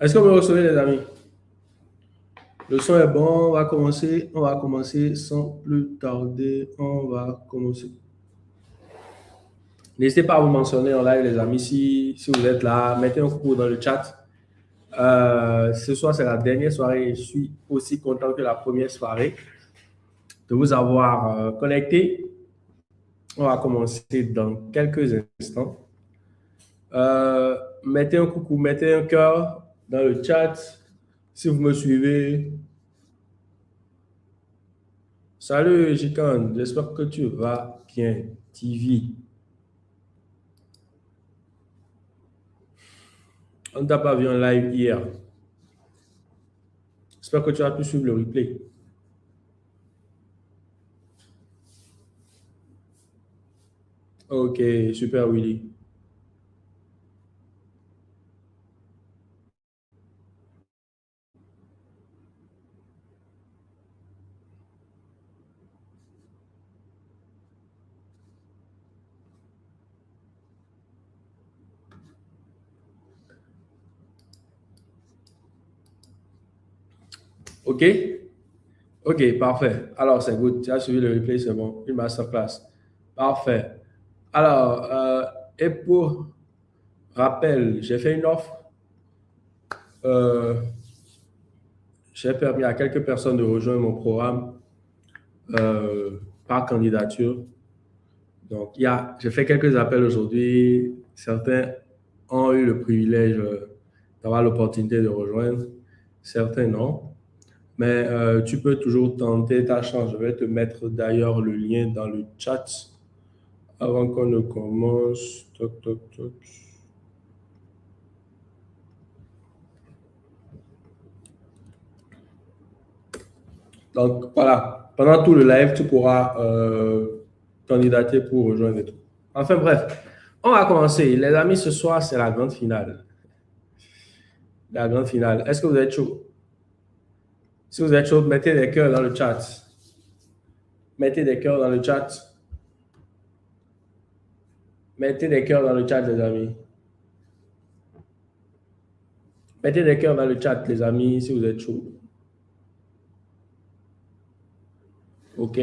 Est-ce que vous me recevez, les amis? Le son est bon, on va commencer sans plus tarder, on va commencer. N'hésitez pas à vous mentionner en live, les amis, si vous êtes là, mettez un coucou dans le chat. Ce soir, c'est la dernière soirée. Je suis aussi content que la première soirée de vous avoir connecté. On va commencer dans quelques instants. Mettez un coucou, mettez un cœur dans le chat si vous me suivez. Salut, Jikan, j'espère que tu vas bien. TV. On ne t'a pas vu en live hier. J'espère que tu as pu suivre le replay. Ok, super, Willy. Ok? Ok, parfait. Alors, c'est good. Tu as suivi le replay, c'est bon. Une masterclass. Parfait. Alors, et pour rappel, j'ai fait une offre. Euh, j'ai permis à quelques personnes de rejoindre mon programme par candidature. Donc, j'ai fait quelques appels aujourd'hui. Certains ont eu le privilège d'avoir l'opportunité de rejoindre. Certains non. Mais tu peux toujours tenter ta chance. Je vais te mettre d'ailleurs le lien dans le chat avant qu'on ne commence. Toc, toc, toc. Donc voilà, pendant tout le live, tu pourras candidater pour rejoindre et tout. Enfin bref, on va commencer. Les amis, ce soir, c'est la grande finale. La grande finale. Est-ce que vous êtes chaud? Si vous êtes chaud, mettez des cœurs dans le chat. Mettez des cœurs dans le chat. Mettez des cœurs dans le chat, les amis. Mettez des cœurs dans le chat, les amis, si vous êtes chaud. OK.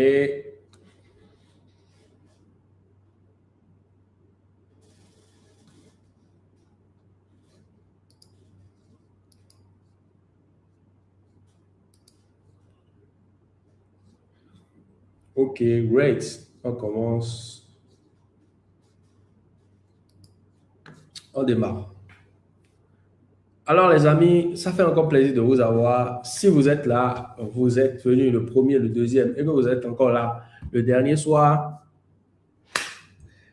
OK, great. On commence. On démarre. Alors, les amis, ça fait encore plaisir de vous avoir. Si vous êtes là, vous êtes venu le premier, le deuxième, et que vous êtes encore là le dernier soir,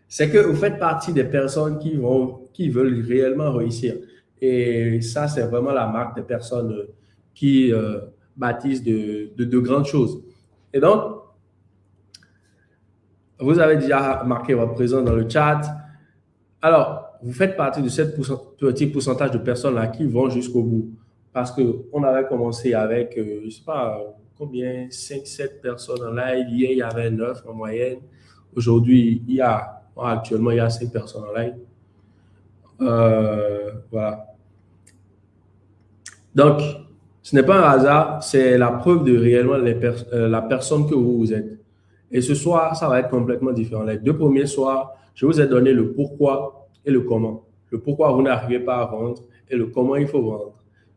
c'est que vous faites partie des personnes qui veulent réellement réussir. Et ça, c'est vraiment la marque des personnes qui bâtissent de grandes choses. Et donc, vous avez déjà marqué votre présence dans le chat. Alors, vous faites partie de ce petit pourcentage de personnes-là qui vont jusqu'au bout. Parce qu'on avait commencé avec, je ne sais pas combien, 5, 7 personnes en live. Hier, il y avait 9 en moyenne. Aujourd'hui, actuellement, il y a 5 personnes en live. Voilà. Donc, ce n'est pas un hasard, c'est la preuve de réellement la personne que vous êtes. Et ce soir, ça va être complètement différent. Les deux premiers soirs, je vous ai donné le pourquoi et le comment. Le pourquoi vous n'arrivez pas à vendre et le comment il faut vendre.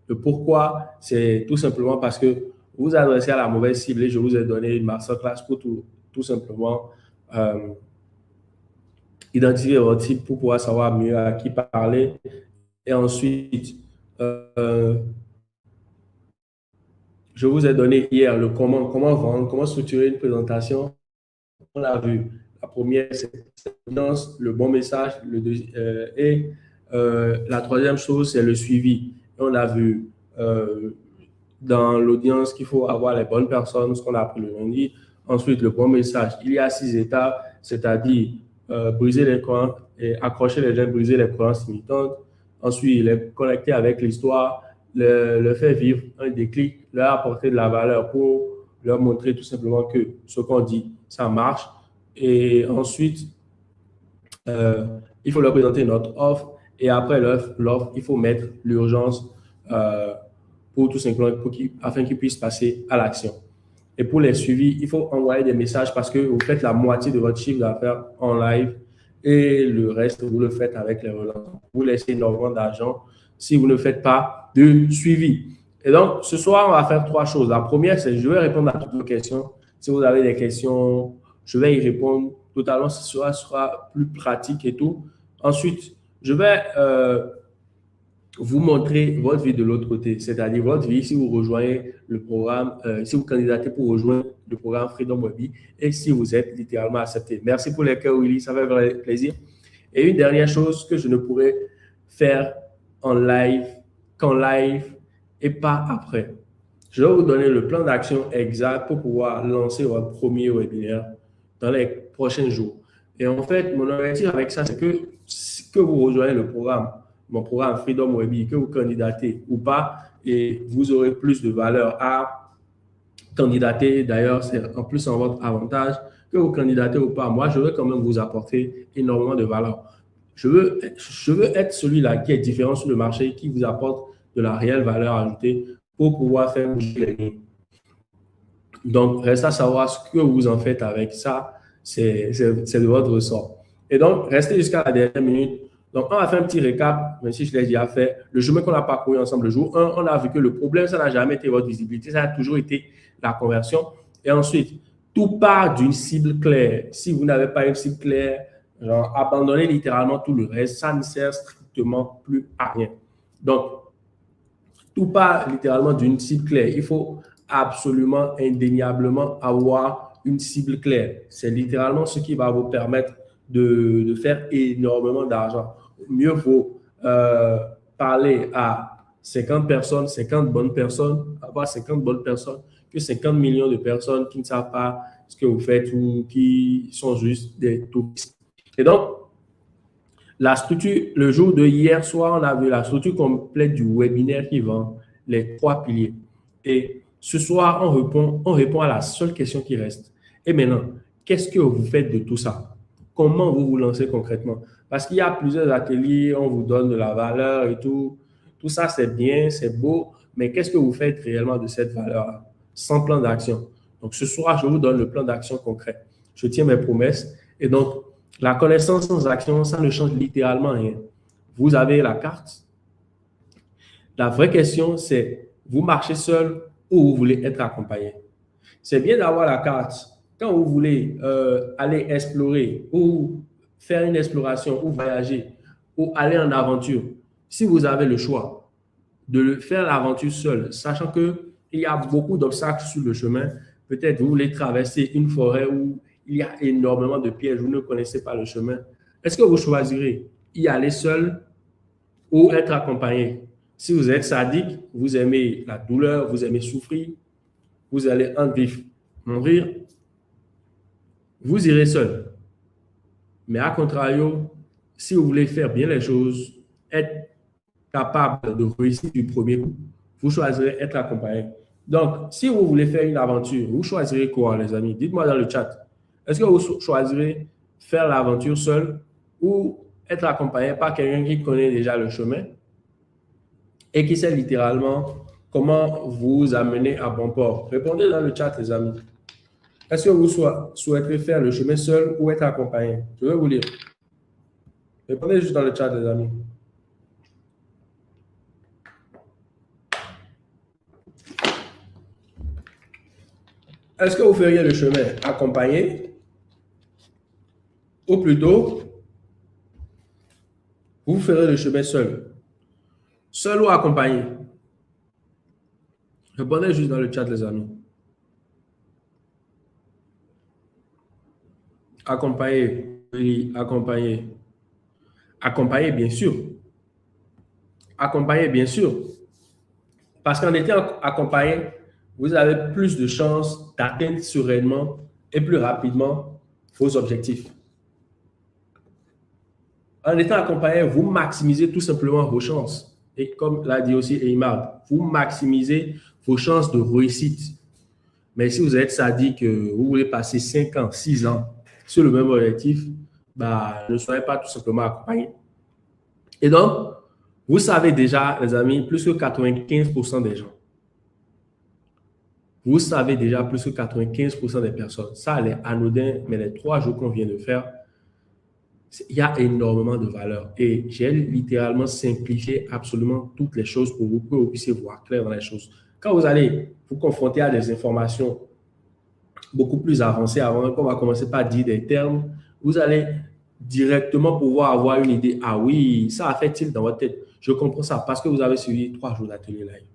Le pourquoi, c'est tout simplement parce que vous vous adressez à la mauvaise cible et je vous ai donné une masterclass pour tout simplement euh, identifier votre cible pour pouvoir savoir mieux à qui parler. Et ensuite, euh, je vous ai donné hier le comment vendre, comment structurer une présentation. On l'a vu. La première, c'est le bon message. Et la troisième chose, c'est le suivi. Et on a vu dans l'audience qu'il faut avoir les bonnes personnes, ce qu'on a appris le lundi. Ensuite, le bon message. Il y a 6 étapes, c'est-à-dire briser les croyances et accrocher les gens, briser les croyances limitantes. Ensuite, les connecter avec l'histoire, le faire vivre un déclic, leur apporter de la valeur pour leur montrer tout simplement que ce qu'on dit, ça marche. Et ensuite, il faut leur présenter notre offre. Et après l'offre, il faut mettre l'urgence pour tout simplement afin qu'ils puissent passer à l'action. Et pour les suivis, il faut envoyer des messages parce que vous faites la moitié de votre chiffre d'affaires en live et le reste, vous le faites avec les relances. Vous laissez énormément d'argent si vous ne faites pas de suivi. Et donc, ce soir, on va faire 3 choses. La première, c'est que je vais répondre à toutes vos questions. Si vous avez des questions, je vais y répondre totalement. Ce soir sera plus pratique et tout. Ensuite, je vais vous montrer votre vie de l'autre côté, c'est-à-dire votre vie si vous rejoignez le programme, si vous candidatez pour rejoindre le programme Freedom Webby et si vous êtes littéralement accepté. Merci pour les cœurs, Willy, ça fait vraiment plaisir. Et une dernière chose que je ne pourrais faire en live, qu'en live et pas après. Je vais vous donner le plan d'action exact pour pouvoir lancer votre premier webinaire dans les prochains jours. Et en fait, mon objectif avec ça, c'est que vous rejoignez le programme, mon programme Freedom Webby, que vous candidatez ou pas, et vous aurez plus de valeur à candidater. D'ailleurs, c'est en plus en votre avantage que vous candidatez ou pas. Moi, je veux quand même vous apporter énormément de valeur. Je veux être celui-là qui est différent sur le marché, qui vous apporte de la réelle valeur ajoutée pour pouvoir faire bouger les lignes. Donc, reste à savoir ce que vous en faites avec ça, c'est de votre ressort. Et donc, restez jusqu'à la dernière minute. Donc, on va faire un petit récap, même si je l'ai déjà fait. Le chemin qu'on a parcouru ensemble le jour 1, on a vu que le problème, ça n'a jamais été votre visibilité, ça a toujours été la conversion. Et ensuite, tout part d'une cible claire. Si vous n'avez pas une cible claire, genre, abandonnez littéralement tout le reste, ça ne sert strictement plus à rien. Donc, tout part littéralement d'une cible claire. Il faut absolument, indéniablement avoir une cible claire. C'est littéralement ce qui va vous permettre de faire énormément d'argent. Mieux vaut parler à 50 personnes, 50 bonnes personnes, avoir 50 bonnes personnes que 50 millions de personnes qui ne savent pas ce que vous faites ou qui sont juste des touristes. Et donc, la structure, le jour de hier soir, on a vu la structure complète du webinaire qui vend les 3 piliers. Et ce soir, on répond à la seule question qui reste. Et maintenant, qu'est-ce que vous faites de tout ça? Comment vous vous lancez concrètement? Parce qu'il y a plusieurs ateliers, on vous donne de la valeur et tout. Tout ça, c'est bien, c'est beau, mais qu'est-ce que vous faites réellement de cette valeur sans plan d'action? Donc, ce soir, je vous donne le plan d'action concret. Je tiens mes promesses. Et donc, la connaissance sans action, ça ne change littéralement rien. Vous avez la carte. La vraie question, c'est vous marchez seul ou vous voulez être accompagné. C'est bien d'avoir la carte. Quand vous voulez aller explorer ou faire une exploration ou voyager ou aller en aventure, si vous avez le choix de faire l'aventure seul, sachant qu'il y a beaucoup d'obstacles sur le chemin, peut-être vous voulez traverser une forêt où il y a énormément de pièges, vous ne connaissez pas le chemin. Est-ce que vous choisirez y aller seul ou être accompagné? Si vous êtes sadique, vous aimez la douleur, vous aimez souffrir, vous allez en vivre, mourir, vous irez seul. Mais à contrario, si vous voulez faire bien les choses, être capable de réussir du premier coup, vous choisirez être accompagné. Donc, si vous voulez faire une aventure, vous choisirez quoi, les amis? Dites-moi dans le chat. Est-ce que vous choisirez faire l'aventure seul ou être accompagné par quelqu'un qui connaît déjà le chemin et qui sait littéralement comment vous amener à bon port? Répondez dans le chat, les amis. Est-ce que vous souhaiterez faire le chemin seul ou être accompagné? Je vais vous lire. Répondez juste dans le chat, les amis. Est-ce que vous feriez le chemin accompagné ou plutôt vous ferez le chemin seul? Seul ou accompagné? Répondez juste dans le chat, les amis. Accompagné, oui, accompagné. Accompagné, bien sûr. Accompagné, bien sûr. Parce qu'en étant accompagné, vous avez plus de chances d'atteindre sereinement et plus rapidement vos objectifs. En étant accompagné, vous maximisez tout simplement vos chances. Et comme l'a dit aussi Eymar, vous maximisez vos chances de réussite. Mais si vous êtes sadique, vous voulez passer 5 ans, 6 ans sur le même objectif, bah, ne soyez pas tout simplement accompagné. Et donc, Vous savez déjà, les amis, plus que 95% des gens. Vous savez déjà plus que 95% des personnes. Ça, elle est anodin, mais les 3 jours qu'on vient de faire, il y a énormément de valeur. Et j'ai littéralement simplifié absolument toutes les choses pour vous, que vous puissiez voir clair dans les choses. Quand vous allez vous confronter à des informations beaucoup plus avancées, avant qu'on va commencer par dire des termes, vous allez directement pouvoir avoir une idée. Ah oui, ça a fait tilt dans votre tête. Je comprends ça parce que vous avez suivi 3 jours d'atelier live.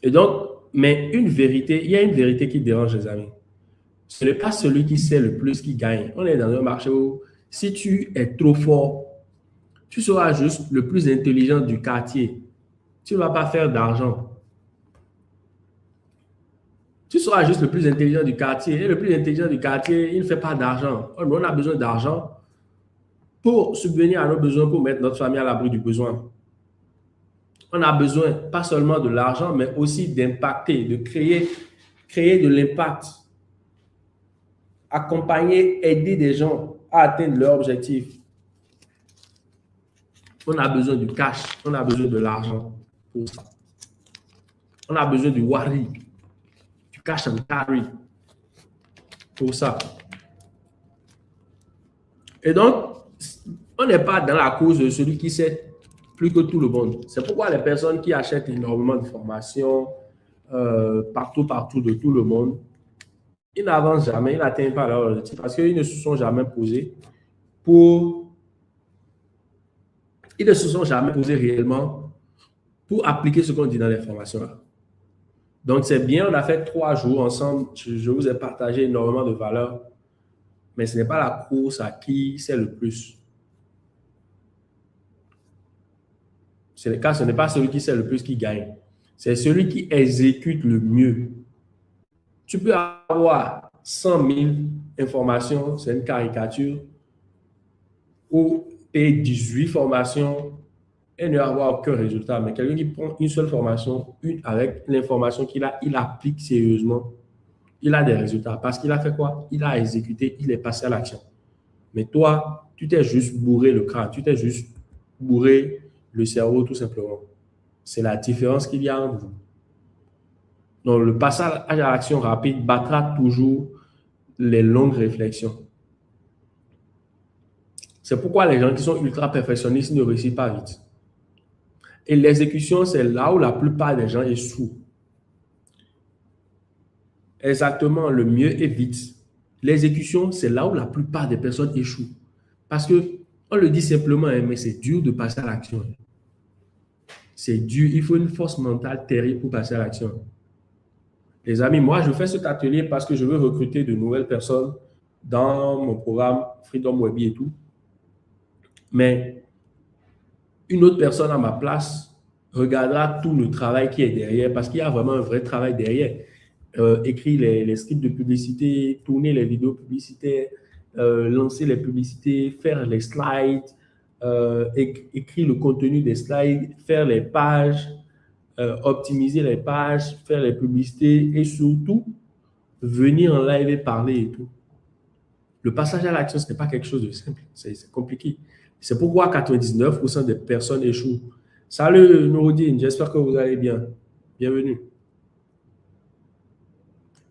Et donc, mais une vérité, il y a une vérité qui dérange les amis. Ce n'est pas celui qui sait le plus qui gagne. On est dans un marché où si tu es trop fort, tu seras juste le plus intelligent du quartier. Tu ne vas pas faire d'argent. Tu seras juste le plus intelligent du quartier. Et le plus intelligent du quartier, il ne fait pas d'argent. On a besoin d'argent pour subvenir à nos besoins, pour mettre notre famille à l'abri du besoin. On a besoin pas seulement de l'argent, mais aussi d'impacter, de créer de l'impact, accompagner, aider des gens à atteindre leurs objectifs. On a besoin du cash, on a besoin de l'argent pour ça. On a besoin du wari, du cash and carry pour ça. Et donc, on n'est pas dans la cause de celui qui sait plus que tout le monde. C'est pourquoi les personnes qui achètent énormément de formations partout de tout le monde, ils n'avancent jamais, ils n'atteignent pas leur objectif parce qu'ils ne se sont jamais posés réellement pour appliquer ce qu'on dit dans les formations là. Donc, c'est bien, on a fait 3 jours ensemble. Je vous ai partagé énormément de valeurs, mais ce n'est pas la course à qui sait le plus. Ce n'est pas celui qui sait le plus qui gagne. C'est celui qui exécute le mieux. Tu peux avoir 100 000 informations, c'est une caricature, ou payer 18 formations et ne avoir aucun résultat. Mais quelqu'un qui prend une seule formation, avec l'information qu'il a, il applique sérieusement, il a des résultats. Parce qu'il a fait quoi? Il a exécuté, il est passé à l'action. Mais toi, tu t'es juste bourré le crâne, tu t'es juste bourré le cerveau tout simplement. C'est la différence qu'il y a entre vous. Donc, le passage à l'action rapide battra toujours les longues réflexions. C'est pourquoi les gens qui sont ultra perfectionnistes ne réussissent pas vite. Et l'exécution, c'est là où la plupart des gens échouent. Exactement, le mieux est vite. L'exécution, c'est là où la plupart des personnes échouent. Parce que, on le dit simplement, mais c'est dur de passer à l'action. C'est dur, il faut une force mentale terrible pour passer à l'action. Les amis, moi, je fais cet atelier parce que je veux recruter de nouvelles personnes dans mon programme Freedom Webby et tout. Mais une autre personne à ma place regardera tout le travail qui est derrière parce qu'il y a vraiment un vrai travail derrière. Écrire les scripts de publicité, tourner les vidéos publicitaires, lancer les publicités, faire les slides, écrire le contenu des slides, faire les pages, optimiser les pages, faire les publicités et surtout venir en live et parler et tout. Le passage à l'action, ce n'est pas quelque chose de simple, c'est compliqué. C'est pourquoi 99% des personnes échouent. Salut Nouroudine, j'espère que vous allez bien. Bienvenue.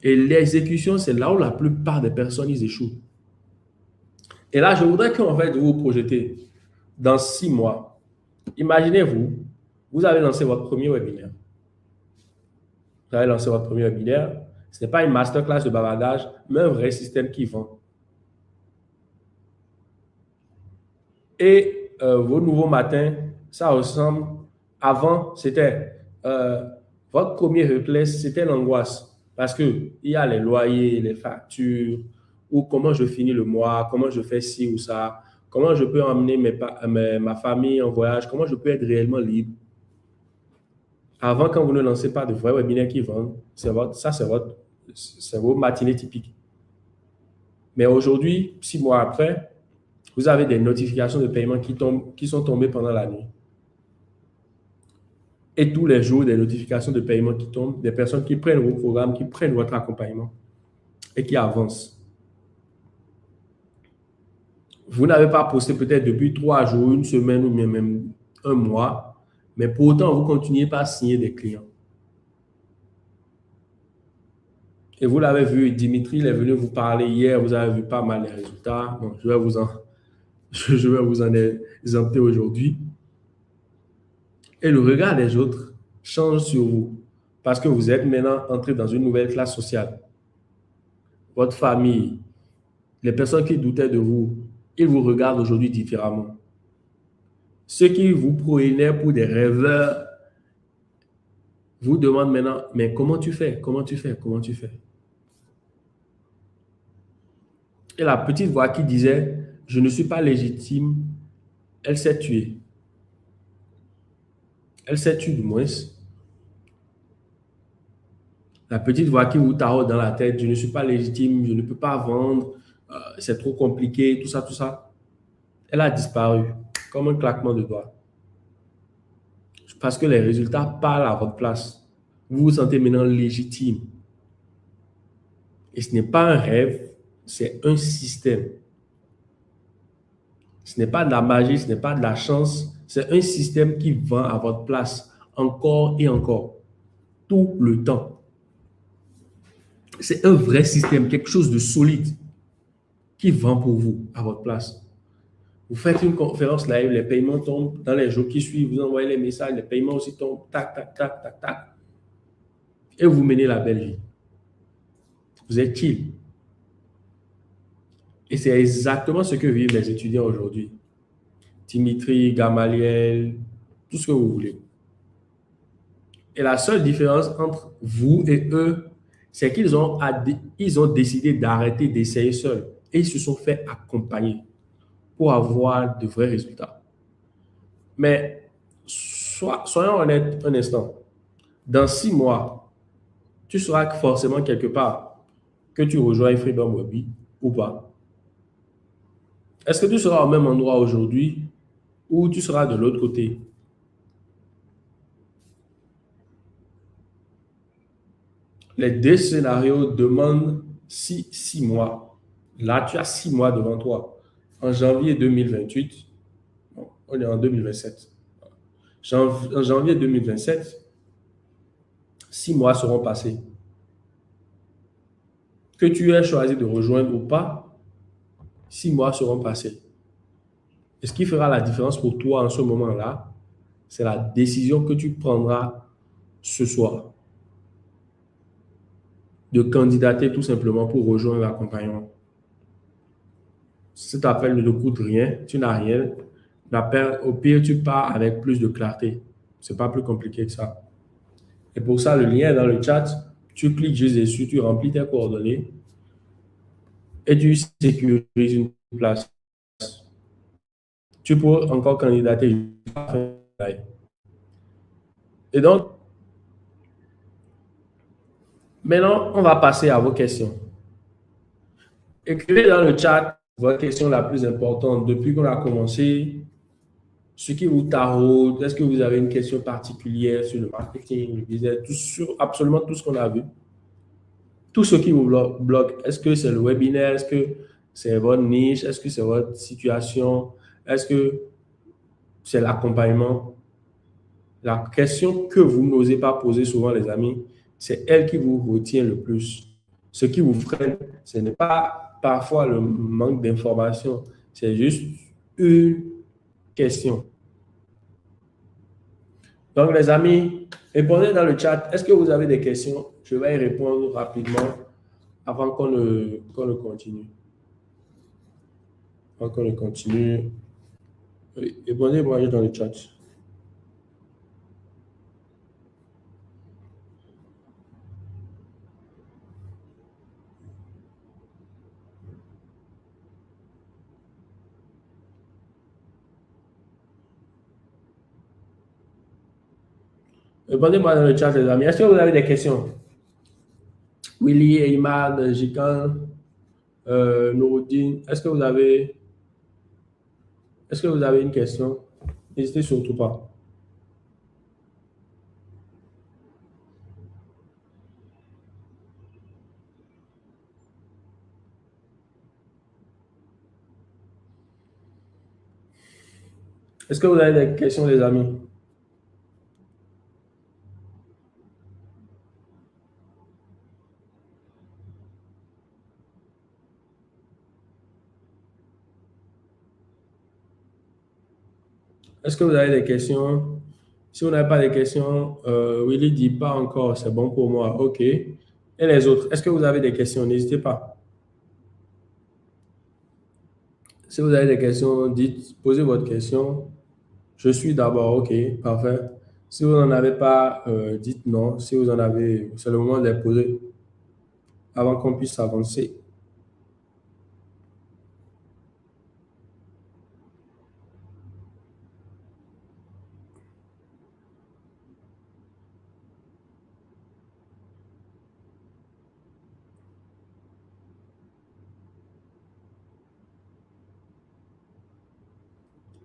Et l'exécution, c'est là où la plupart des personnes ils échouent. Et là, je voudrais qu'en fait, vous vous projetez dans 6 mois. Imaginez-vous, vous avez lancé votre premier webinaire. Vous avez lancé votre premier webinaire. Ce n'est pas une masterclass de bavardage, mais un vrai système qui vend. Et vos nouveaux matins, ça ressemble. Avant, c'était votre premier réflexe, c'était l'angoisse. Parce qu'il y a les loyers, les factures, ou comment je finis le mois, comment je fais ci ou ça, comment je peux emmener ma famille en voyage, comment je peux être réellement libre. Avant, quand vous ne lancez pas de vrais webinaires qui vendent, c'est vos matinées typiques. Mais aujourd'hui, 6 mois après, vous avez des notifications de paiement qui sont tombées pendant la nuit. Et tous les jours, des notifications de paiement qui tombent, des personnes qui prennent vos programmes, qui prennent votre accompagnement et qui avancent. Vous n'avez pas posté peut-être depuis 3 jours, une semaine ou bien même un mois, mais pour autant, vous continuez pas à signer des clients. Et vous l'avez vu, Dimitri, il est venu vous parler hier, vous avez vu pas mal les résultats. Bon, je vais vous en exempter aujourd'hui. Et le regard des autres change sur vous parce que vous êtes maintenant entré dans une nouvelle classe sociale. Votre famille, les personnes qui doutaient de vous, ils vous regardent aujourd'hui différemment. Ceux qui vous prenaient pour des rêveurs vous demandent maintenant, mais comment tu fais? Comment tu fais? Comment tu fais? Et la petite voix qui disait, je ne suis pas légitime, elle s'est tuée. Elle s'est tuée du moins. La petite voix qui vous taraude dans la tête, je ne suis pas légitime, je ne peux pas vendre, c'est trop compliqué, tout ça, tout ça. Elle a disparu comme un claquement de doigts. Parce que les résultats parlent à votre place. Vous vous sentez maintenant légitime. Et ce n'est pas un rêve, c'est un système. Ce n'est pas de la magie, ce n'est pas de la chance, c'est un système qui vend à votre place encore et encore, tout le temps. C'est un vrai système, quelque chose de solide qui vend pour vous à votre place. Vous faites une conférence live, les paiements tombent dans les jours qui suivent, vous envoyez les messages, les paiements aussi tombent, tac, tac, tac, tac, tac, et vous menez la belle vie. Vous êtes chill. Et c'est exactement ce que vivent les étudiants aujourd'hui. Dimitri, Gamaliel, tout ce que vous voulez. Et la seule différence entre vous et eux, c'est ils ont décidé d'arrêter d'essayer seuls et ils se sont fait accompagner pour avoir de vrais résultats. Mais soyons honnêtes un instant. Dans 6 mois, tu seras forcément quelque part que tu rejoins Freedom Webby ou pas. Est-ce que tu seras au même endroit aujourd'hui ou tu seras de l'autre côté? Les deux scénarios demandent 6 mois. Là, tu as 6 mois devant toi. En janvier 2028, bon, on est en 2027. En janvier 2027, 6 mois seront passés. Que tu aies choisi de rejoindre ou pas, 6 mois seront passés. Et ce qui fera la différence pour toi en ce moment-là, c'est la décision que tu prendras ce soir de candidater tout simplement pour rejoindre l'accompagnement. Cet appel ne te coûte rien, tu n'as rien. Au pire, tu pars avec plus de clarté. C'est pas plus compliqué que ça. Et pour ça, le lien est dans le chat. Tu cliques juste dessus, tu remplis tes coordonnées et tu sécurises une place. Tu peux encore candidater. Et donc, maintenant, on va passer à vos questions. Écrivez dans le chat votre question la plus importante depuis qu'on a commencé. Ce qui vous taraude, est-ce que vous avez une question particulière sur le marketing, le business, sur absolument tout ce qu'on a vu? Tout ce qui vous bloque, est-ce que c'est le webinaire, est-ce que c'est votre niche, est-ce que c'est votre situation, est-ce que c'est l'accompagnement? La question que vous n'osez pas poser souvent, les amis, c'est elle qui vous retient le plus. Ce qui vous freine, ce n'est pas parfois le manque d'information, c'est juste une question. Donc, les amis, répondez dans le chat. Est-ce que vous avez des questions? Je vais y répondre rapidement avant qu'on ne continue. Avant qu'on ne continue. Oui, répondez-moi dans le chat. Répondez-moi dans le chat, les amis. Est-ce que vous avez des questions? Willy, Eymad, Jikan, Nouroudine, est-ce que vous avez une question? N'hésitez surtout pas. Est-ce que vous avez des questions, les amis? Est-ce que vous avez des questions? Si vous n'avez pas de questions, Willy dit pas encore, c'est bon pour moi. OK. Et les autres, est-ce que vous avez des questions? N'hésitez pas. Si vous avez des questions, dites, posez votre question. Je suis d'abord, OK, parfait. Si vous n'en avez pas, dites non. Si vous en avez, c'est le moment de les poser avant qu'on puisse avancer.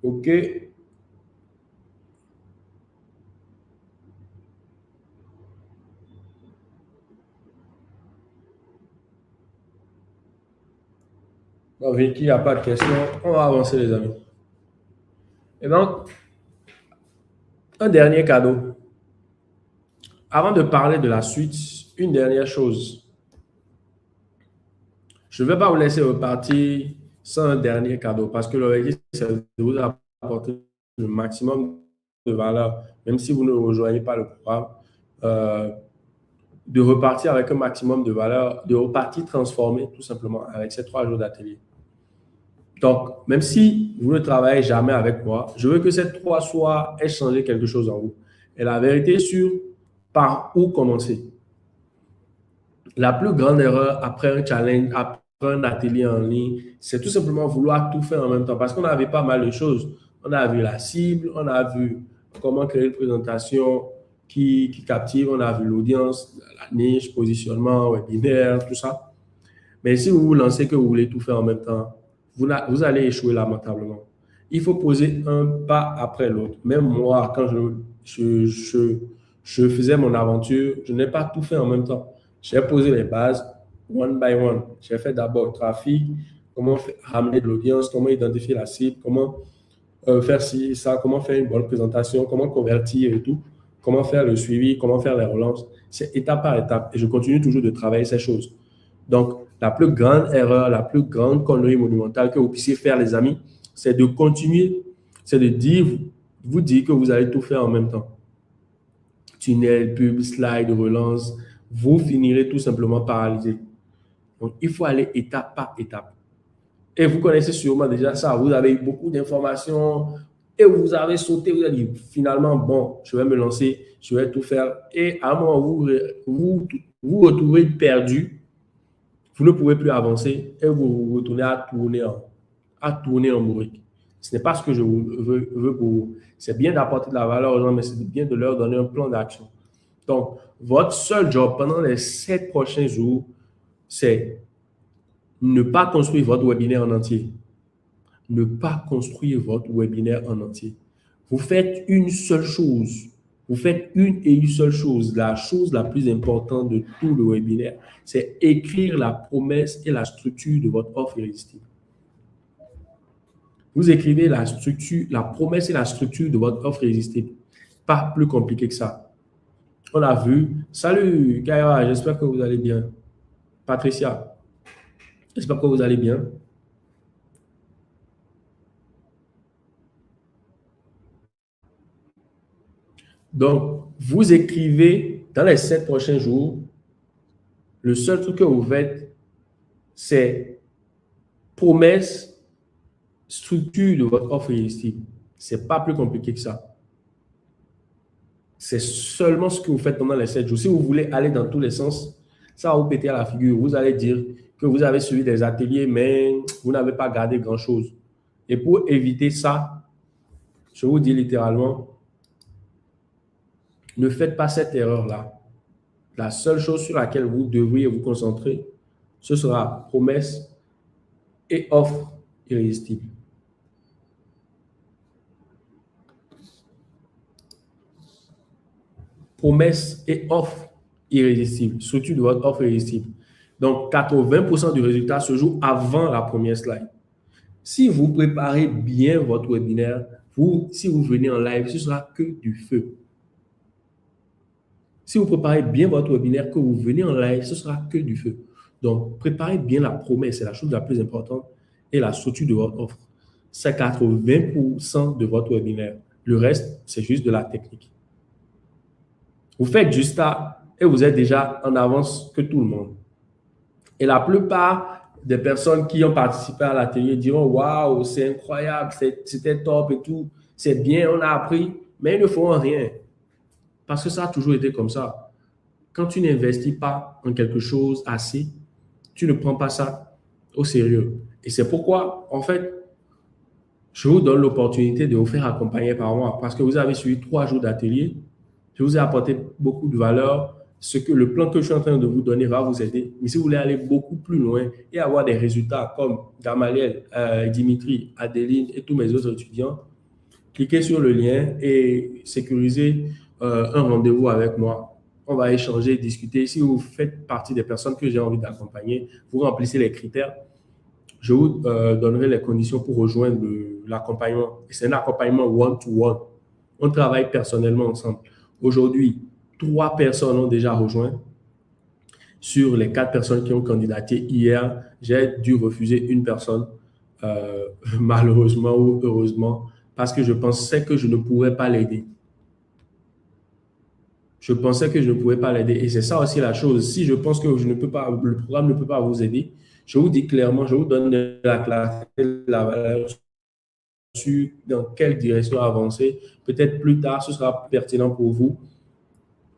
OK. Bon, Vicky, il n'y a pas de questions. On va avancer, les amis. Et donc, un dernier cadeau. Avant de parler de la suite, une dernière chose. Je ne vais pas vous laisser repartir sans un dernier cadeau parce que l'objectif, c'est de vous apporter le maximum de valeur, même si vous ne rejoignez pas le programme, euh, de repartir avec un maximum de valeur, de repartir transformé tout simplement avec ces 3 jours d'atelier. Donc, même si vous ne travaillez jamais avec moi, je veux que ces 3 soirs aient changé quelque chose en vous. Et la vérité sur par où commencer. La plus grande erreur après un challenge, après un atelier en ligne, c'est tout simplement vouloir tout faire en même temps parce qu'on avait pas mal de choses. On a vu la cible, on a vu comment créer une présentation qui captive, on a vu l'audience, la niche, positionnement, webinaire, tout ça. Mais si vous vous lancez que vous voulez tout faire en même temps, vous allez échouer lamentablement. Il faut poser un pas après l'autre. Même moi, quand je faisais mon aventure, je n'ai pas tout fait en même temps. J'ai posé les bases one by one. J'ai fait d'abord le trafic, comment ramener de l'audience, comment identifier la cible, comment faire ci, ça, comment faire une bonne présentation, comment convertir et tout, comment faire le suivi, comment faire les relances. C'est étape par étape. Et je continue toujours de travailler ces choses. Donc, la plus grande erreur, la plus grande connerie monumentale que vous puissiez faire, les amis, c'est de continuer, c'est de dire, vous dire que vous allez tout faire en même temps. Tunnel, pub, slide, relance, vous finirez tout simplement paralysé. Donc, il faut aller étape par étape. Et vous connaissez sûrement déjà ça. Vous avez eu beaucoup d'informations et vous avez sauté. Vous avez dit finalement, bon, je vais me lancer, je vais tout faire. Et à un moment, vous retrouvez perdu. Vous ne pouvez plus avancer et vous vous retournez à tourner en bourrique. Ce n'est pas ce que je veux pour vous. C'est bien d'apporter de la valeur aux gens, mais c'est bien de leur donner un plan d'action. Donc, votre seul job pendant les 7 prochains jours, c'est ne pas construire votre webinaire en entier. Ne pas construire votre webinaire en entier. Vous faites une seule chose. Vous faites une et une seule chose. La chose la plus importante de tout le webinaire, c'est écrire la promesse et la structure de votre offre irrésistible. Vous écrivez la structure, la promesse et la structure de votre offre irrésistible. Pas plus compliqué que ça. On a vu. Salut, Kaira, j'espère que vous allez bien. Patricia, j'espère que vous allez bien. Donc, vous écrivez dans les 7 prochains jours, le seul truc que vous faites, c'est promesse, structure de votre offre irrésistible. Ce n'est pas plus compliqué que ça. C'est seulement ce que vous faites pendant les 7 jours. Si vous voulez aller dans tous les sens, ça va vous péter à la figure. Vous allez dire que vous avez suivi des ateliers, mais vous n'avez pas gardé grand-chose. Et pour éviter ça, je vous dis littéralement, ne faites pas cette erreur-là. La seule chose sur laquelle vous devriez vous concentrer, ce sera promesse et offre irrésistible. Promesse et offre irrésistible, structure de votre offre irrésistible. Donc, 80% du résultat se joue avant la première slide. Si vous préparez bien votre webinaire, Vous, si vous venez en live, ce sera que du feu. Si vous préparez bien votre webinaire, que vous venez en live, ce sera que du feu. Donc, préparez bien la promesse, c'est la chose la plus importante, et la structure de votre offre. C'est 80% de votre webinaire. Le reste, c'est juste de la technique. Vous faites juste ça et vous êtes déjà en avance que tout le monde. Et la plupart des personnes qui ont participé à l'atelier diront waouh, c'est incroyable, c'était top et tout, c'est bien, on a appris, mais ils ne font rien. Parce que ça a toujours été comme ça. Quand tu n'investis pas en quelque chose assez, tu ne prends pas ça au sérieux. Et c'est pourquoi, en fait, je vous donne l'opportunité de vous faire accompagner par moi parce que vous avez suivi 3 jours d'atelier. Je vous ai apporté beaucoup de valeur. Ce que le plan que je suis en train de vous donner va vous aider. Mais si vous voulez aller beaucoup plus loin et avoir des résultats comme Gamaliel, Dimitri, Adeline et tous mes autres étudiants, cliquez sur le lien et sécurisez un rendez-vous avec moi. On va échanger, discuter. Si vous faites partie des personnes que j'ai envie d'accompagner, vous remplissez les critères, je vous donnerai les conditions pour rejoindre l'accompagnement. Et c'est un accompagnement one-to-one. On travaille personnellement ensemble. Aujourd'hui, 3 personnes ont déjà rejoint. Sur les 4 personnes qui ont candidaté hier, j'ai dû refuser une personne, malheureusement ou heureusement, parce que je pensais que je ne pourrais pas l'aider. Je pensais que je ne pouvais pas l'aider. Et c'est ça aussi la chose. Si je pense que je ne peux pas, le programme ne peut pas vous aider, je vous dis clairement, je vous donne la clarté, la valeur sur dans quelle direction avancer. Peut-être plus tard, ce sera pertinent pour vous.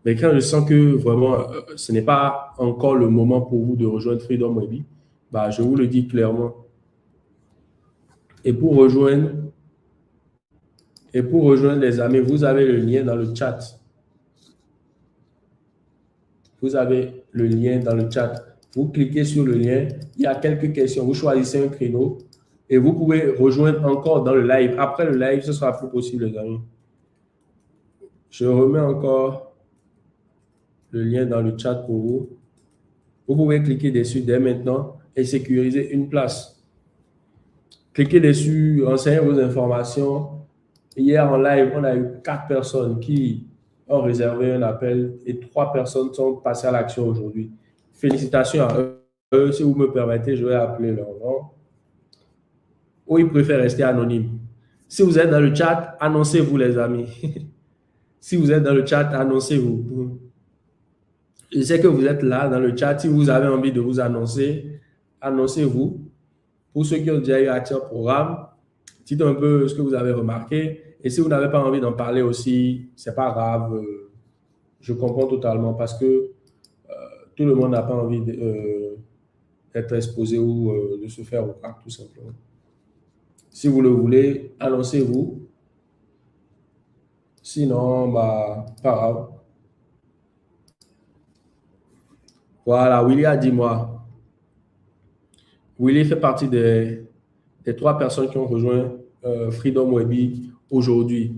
Mais quand je sens que vraiment, ce n'est pas encore le moment pour vous de rejoindre Freedom Webby, bah, je vous le dis clairement. Et pour rejoindre, les amis, vous avez le lien dans le chat. Vous avez le lien dans le chat. Vous cliquez sur le lien. Il y a quelques questions. Vous choisissez un créneau et vous pouvez rejoindre encore dans le live. Après le live, ce sera plus possible, les amis. Je remets encore le lien dans le chat pour vous. Vous pouvez cliquer dessus dès maintenant et sécuriser une place. Cliquez dessus, renseignez vos informations. Hier en live, on a eu 4 personnes qui ont réservé un appel et 3 personnes sont passées à l'action aujourd'hui. Félicitations à eux. Si vous me permettez, je vais appeler leur nom. Ou ils préfèrent rester anonymes. Si vous êtes dans le chat, annoncez-vous les amis. Si vous êtes dans le chat, annoncez-vous. Je sais que vous êtes là dans le chat. Si vous avez envie de vous annoncer, annoncez-vous. Pour ceux qui ont déjà eu accès au programme, dites un peu ce que vous avez remarqué. Et si vous n'avez pas envie d'en parler aussi, ce n'est pas grave. Je comprends totalement parce que tout le monde n'a pas envie d'être exposé ou de se faire voir, tout simplement. Si vous le voulez, annoncez-vous. Sinon, bah, pas grave. Voilà, Willy a dit moi. Willy fait partie des 3 personnes qui ont rejoint Freedom Webby aujourd'hui.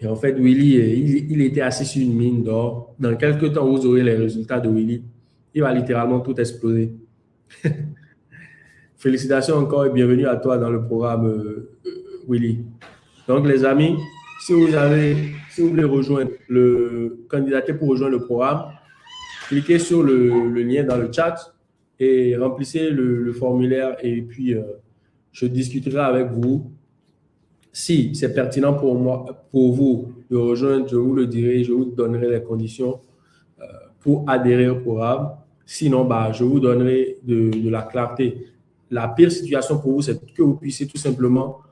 Et en fait, Willy, il était assis sur une mine d'or. Dans quelques temps, vous aurez les résultats de Willy. Il va littéralement tout exploser. Félicitations encore et bienvenue à toi dans le programme, Willy. Donc, les amis, si vous voulez rejoindre candidater pour rejoindre le programme, cliquez sur le lien dans le chat et remplissez le formulaire et puis je discuterai avec vous. Si c'est pertinent pour moi, pour vous de rejoindre, je vous le dirai, je vous donnerai les conditions pour adhérer au programme. Sinon, bah, je vous donnerai de la clarté. La pire situation pour vous, c'est que vous puissiez tout simplement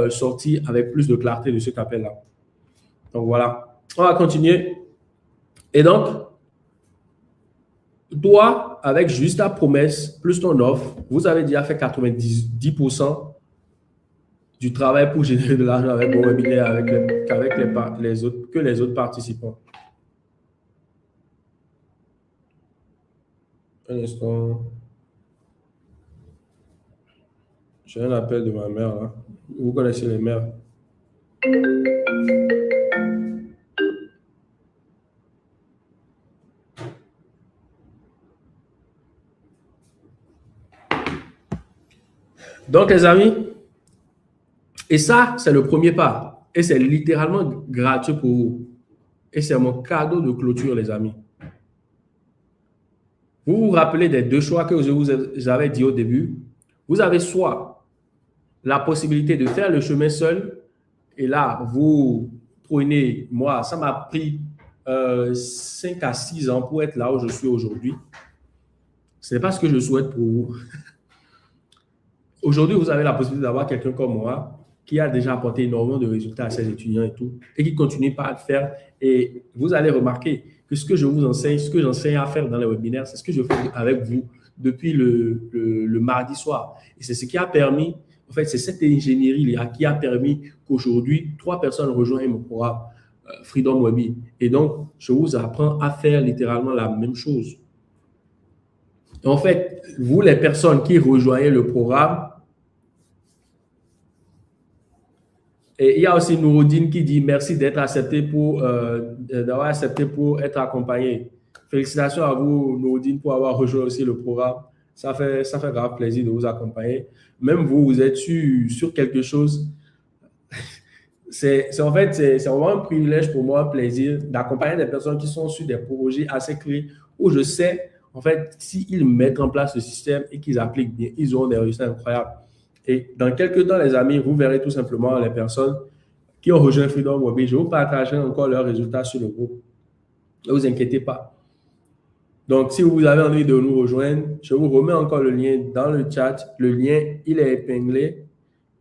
sortir avec plus de clarté de cet appel-là. Donc voilà, on va continuer. Et donc, toi, avec juste ta promesse, plus ton offre, vous avez déjà fait 90% du travail pour générer de l'argent avec vos webinaires, que les autres participants. Un instant. J'ai un appel de ma mère là. Vous connaissez les mères. Donc, les amis, Et ça, c'est le premier pas. Et c'est littéralement gratuit pour vous. Et c'est mon cadeau de clôture, les amis. Vous vous rappelez des deux choix que je vous avais dit au début. Vous avez soit la possibilité de faire le chemin seul, et là, vous prenez, moi, ça m'a pris 5 à 6 ans pour être là où je suis aujourd'hui. Ce n'est pas ce que je souhaite pour vous. Aujourd'hui, vous avez la possibilité d'avoir quelqu'un comme moi qui a déjà apporté énormément de résultats à ses étudiants et tout, et qui continue pas à le faire. Et vous allez remarquer que ce que je vous enseigne, ce que j'enseigne à faire dans les webinaires, c'est ce que je fais avec vous depuis le mardi soir. Et c'est ce qui a permis, en fait, c'est cette ingénierie-là qui a permis qu'aujourd'hui, 3 personnes rejoignent mon programme Freedom Webby. Et donc, je vous apprends à faire littéralement la même chose. En fait, vous, les personnes qui rejoignez le programme, et il y a aussi Nouroudine qui dit merci d'être accepté d'avoir accepté pour être accompagné. Félicitations à vous, Nouroudine, pour avoir rejoint aussi le programme. Ça fait grave plaisir de vous accompagner. Même vous, vous êtes sur quelque chose. C'est vraiment un privilège pour moi, un plaisir d'accompagner des personnes qui sont sur des projets assez clés où je sais, en fait, s'ils mettent en place le système et qu'ils appliquent bien, ils auront des résultats incroyables. Et dans quelques temps, les amis, vous verrez tout simplement les personnes qui ont rejoint Freedom Webby. Je vous partagerai encore leurs résultats sur le groupe. Ne vous inquiétez pas. Donc, si vous avez envie de nous rejoindre, je vous remets encore le lien dans le chat. Le lien, il est épinglé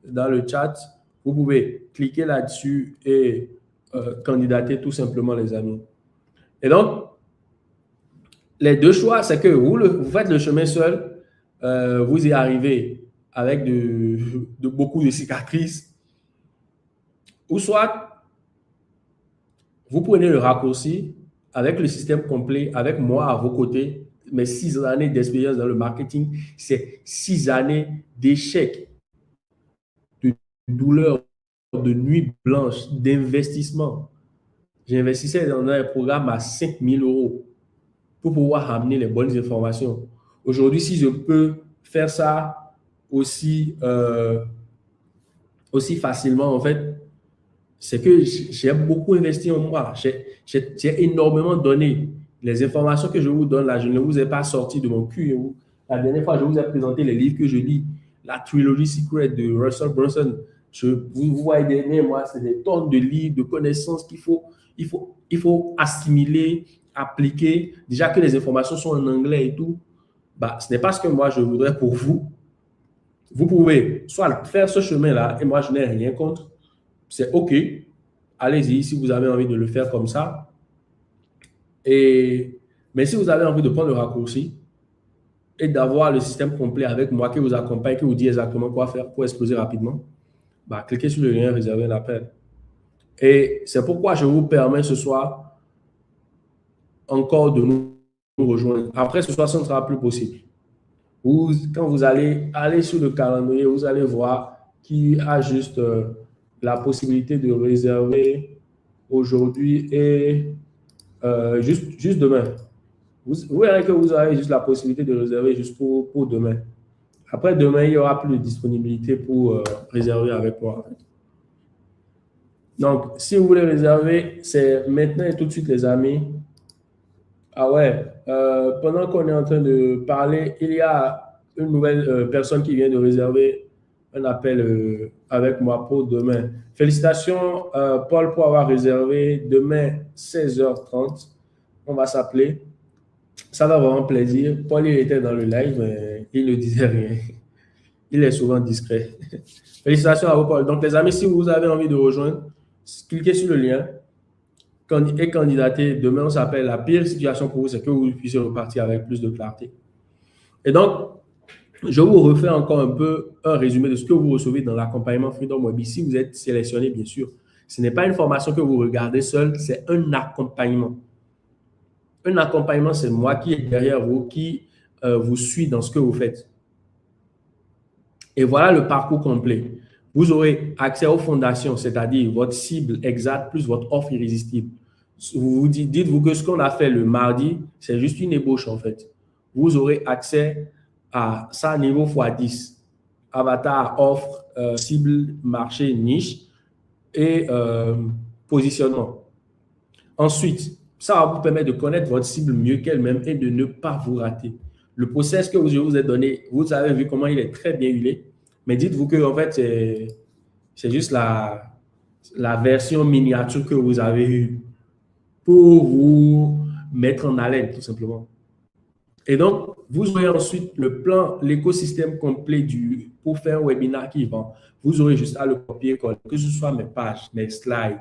dans le chat. Vous pouvez cliquer là-dessus et candidater tout simplement, les amis. Et donc, les deux choix, c'est que vous faites le chemin seul, vous y arrivez avec beaucoup de cicatrices, ou soit vous prenez le raccourci avec le système complet, avec moi à vos côtés, mes 6 années d'expérience dans le marketing, c'est 6 années d'échecs, de douleurs, de nuits blanches, d'investissement. J'investissais dans un programme à 5 000 € pour pouvoir amener les bonnes informations. Aujourd'hui, si je peux faire ça aussi facilement, en fait, c'est que j'ai beaucoup investi en moi. J'ai énormément donné. Les informations que je vous donne là, je ne vous ai pas sorti de mon cul. La dernière fois, je vous ai présenté les livres que je lis. La trilogie Secret de Russell Brunson. Vous voyez derrière moi, c'est des tonnes de livres, de connaissances il faut assimiler, appliquer. Déjà que les informations sont en anglais et tout, bah, ce n'est pas ce que moi je voudrais pour vous. Vous pouvez soit faire ce chemin-là, et moi je n'ai rien contre. C'est OK. Allez-y si vous avez envie de le faire comme ça. Mais si vous avez envie de prendre le raccourci et d'avoir le système complet avec moi qui vous accompagne, qui vous dit exactement quoi faire pour exploser rapidement, bah, cliquez sur le lien, réservez un appel. Et c'est pourquoi je vous permets ce soir encore de nous rejoindre. Après ce soir, ce ne sera plus possible. Quand vous allez aller sur le calendrier, vous allez voir qui a juste la possibilité de réserver aujourd'hui et juste demain. Vous verrez que vous avez juste la possibilité de réserver juste pour demain. Après demain, il n'y aura plus de disponibilité pour réserver avec moi. Donc, si vous voulez réserver, c'est maintenant et tout de suite, les amis. Ah ouais, pendant qu'on est en train de parler, il y a une nouvelle personne qui vient de réserver un appel avec moi pour demain. Félicitations, Paul, pour avoir réservé demain 16h30. On va s'appeler. Ça va vraiment plaisir. Paul, il était dans le live, mais il ne disait rien. Il est souvent discret. Félicitations à vous, Paul. Donc, les amis, si vous avez envie de rejoindre, cliquez sur le lien et candidater. Demain, on s'appelle la pire situation pour vous, c'est que vous puissiez repartir avec plus de clarté. Et donc, je vous refais encore un peu un résumé de ce que vous recevez dans l'accompagnement Freedom Webby. Si vous êtes sélectionné, bien sûr, ce n'est pas une formation que vous regardez seul, c'est un accompagnement. Un accompagnement, c'est moi qui est derrière vous, qui vous suit dans ce que vous faites. Et voilà le parcours complet. Vous aurez accès aux fondations, c'est-à-dire votre cible exacte plus votre offre irrésistible. Dites-vous que ce qu'on a fait le mardi, c'est juste une ébauche en fait. Vous aurez accès à ça niveau x10. avatar, offre, cible, marché, niche et positionnement. Ensuite, ça va vous permettre de connaître votre cible mieux qu'elle-même et de ne pas vous rater. Le process que je vous ai donné, vous avez vu comment il est très bien huilé, mais dites-vous que en fait, c'est juste la version miniature que vous avez eue pour vous mettre en haleine, tout simplement. Et donc, vous aurez ensuite le plan, l'écosystème complet pour faire un webinaire qui vend. Vous aurez juste à le copier-coller, que ce soit mes pages, mes slides,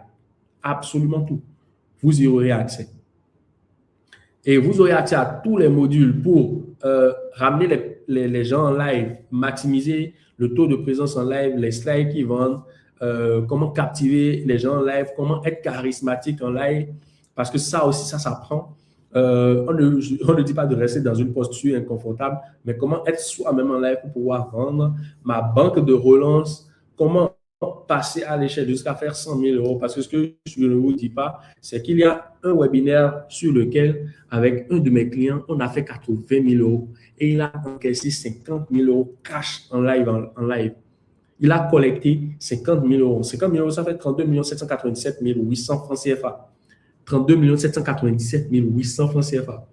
absolument tout. Vous y aurez accès. Et vous aurez accès à tous les modules pour ramener les gens en live, maximiser le taux de présence en live, les slides qui vendent, comment captiver les gens en live, comment être charismatique en live, parce que ça aussi, ça s'apprend. On ne dit pas de rester dans une posture inconfortable, mais comment être soi-même en live pour pouvoir vendre ma banque de relance, comment passer à l'échelle jusqu'à faire 100 000 euros. Parce que ce que je ne vous dis pas, c'est qu'il y a un webinaire sur lequel, avec un de mes clients, on a fait 80 000 euros et il a encaissé 50 000 euros cash en live. Il a collecté 50 000 euros. 50 000 euros, ça fait 32 797 800 francs CFA. 32 797 800 francs CFA.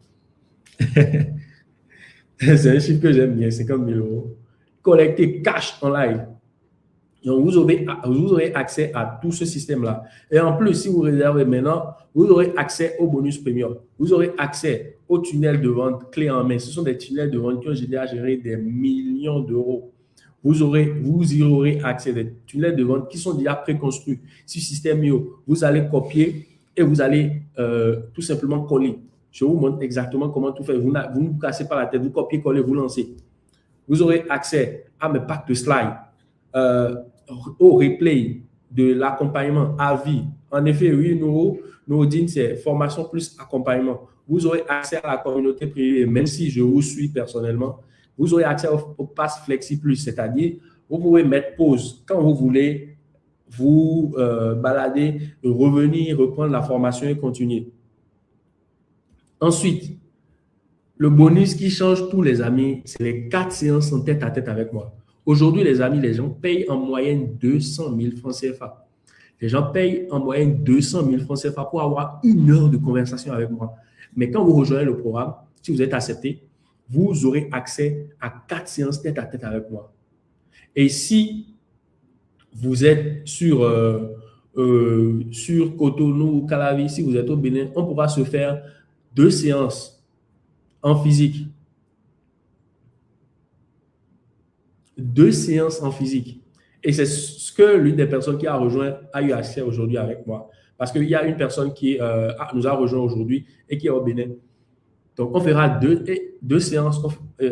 C'est un chiffre que j'aime bien, 50 000 euros. Collecté cash en live. Donc, vous aurez accès à tout ce système-là. Et en plus, si vous réservez maintenant, vous aurez accès au bonus premium. Vous aurez accès au tunnel de vente clé en main. Ce sont des tunnels de vente qui ont généré des millions d'euros. Vous y aurez accès des tunnels de vente qui sont déjà préconstruits sur System.io. Vous allez copier et vous allez tout simplement coller. Je vous montre exactement comment tout faire. Vous ne vous cassez pas la tête. Vous copiez, collez, vous lancez. Vous aurez accès à mes packs de slides. Au replay de l'accompagnement à vie. En effet, oui, nous disons c'est formation plus accompagnement. Vous aurez accès à la communauté privée, même si je vous suis personnellement. Vous aurez accès au pass Flexi Plus, c'est-à-dire vous pouvez mettre pause quand vous voulez, vous balader, revenir, reprendre la formation et continuer. Ensuite, le bonus qui change tous les amis, c'est les 4 séances en tête à tête avec moi. Aujourd'hui, les amis, les gens payent en moyenne 200 000 francs CFA. Les gens payent en moyenne 200 000 francs CFA pour avoir 1 heure de conversation avec moi. Mais quand vous rejoignez le programme, si vous êtes accepté, vous aurez accès à 4 séances tête à tête avec moi. Et si vous êtes sur Cotonou ou Calavi, si vous êtes au Bénin, on pourra se faire 2 séances en physique. 2 séances en physique. Et c'est ce que l'une des personnes qui a rejoint a eu accès aujourd'hui avec moi. Parce qu'il y a une personne qui nous a rejoint aujourd'hui et qui est au Bénin. Donc, on fera 2 séances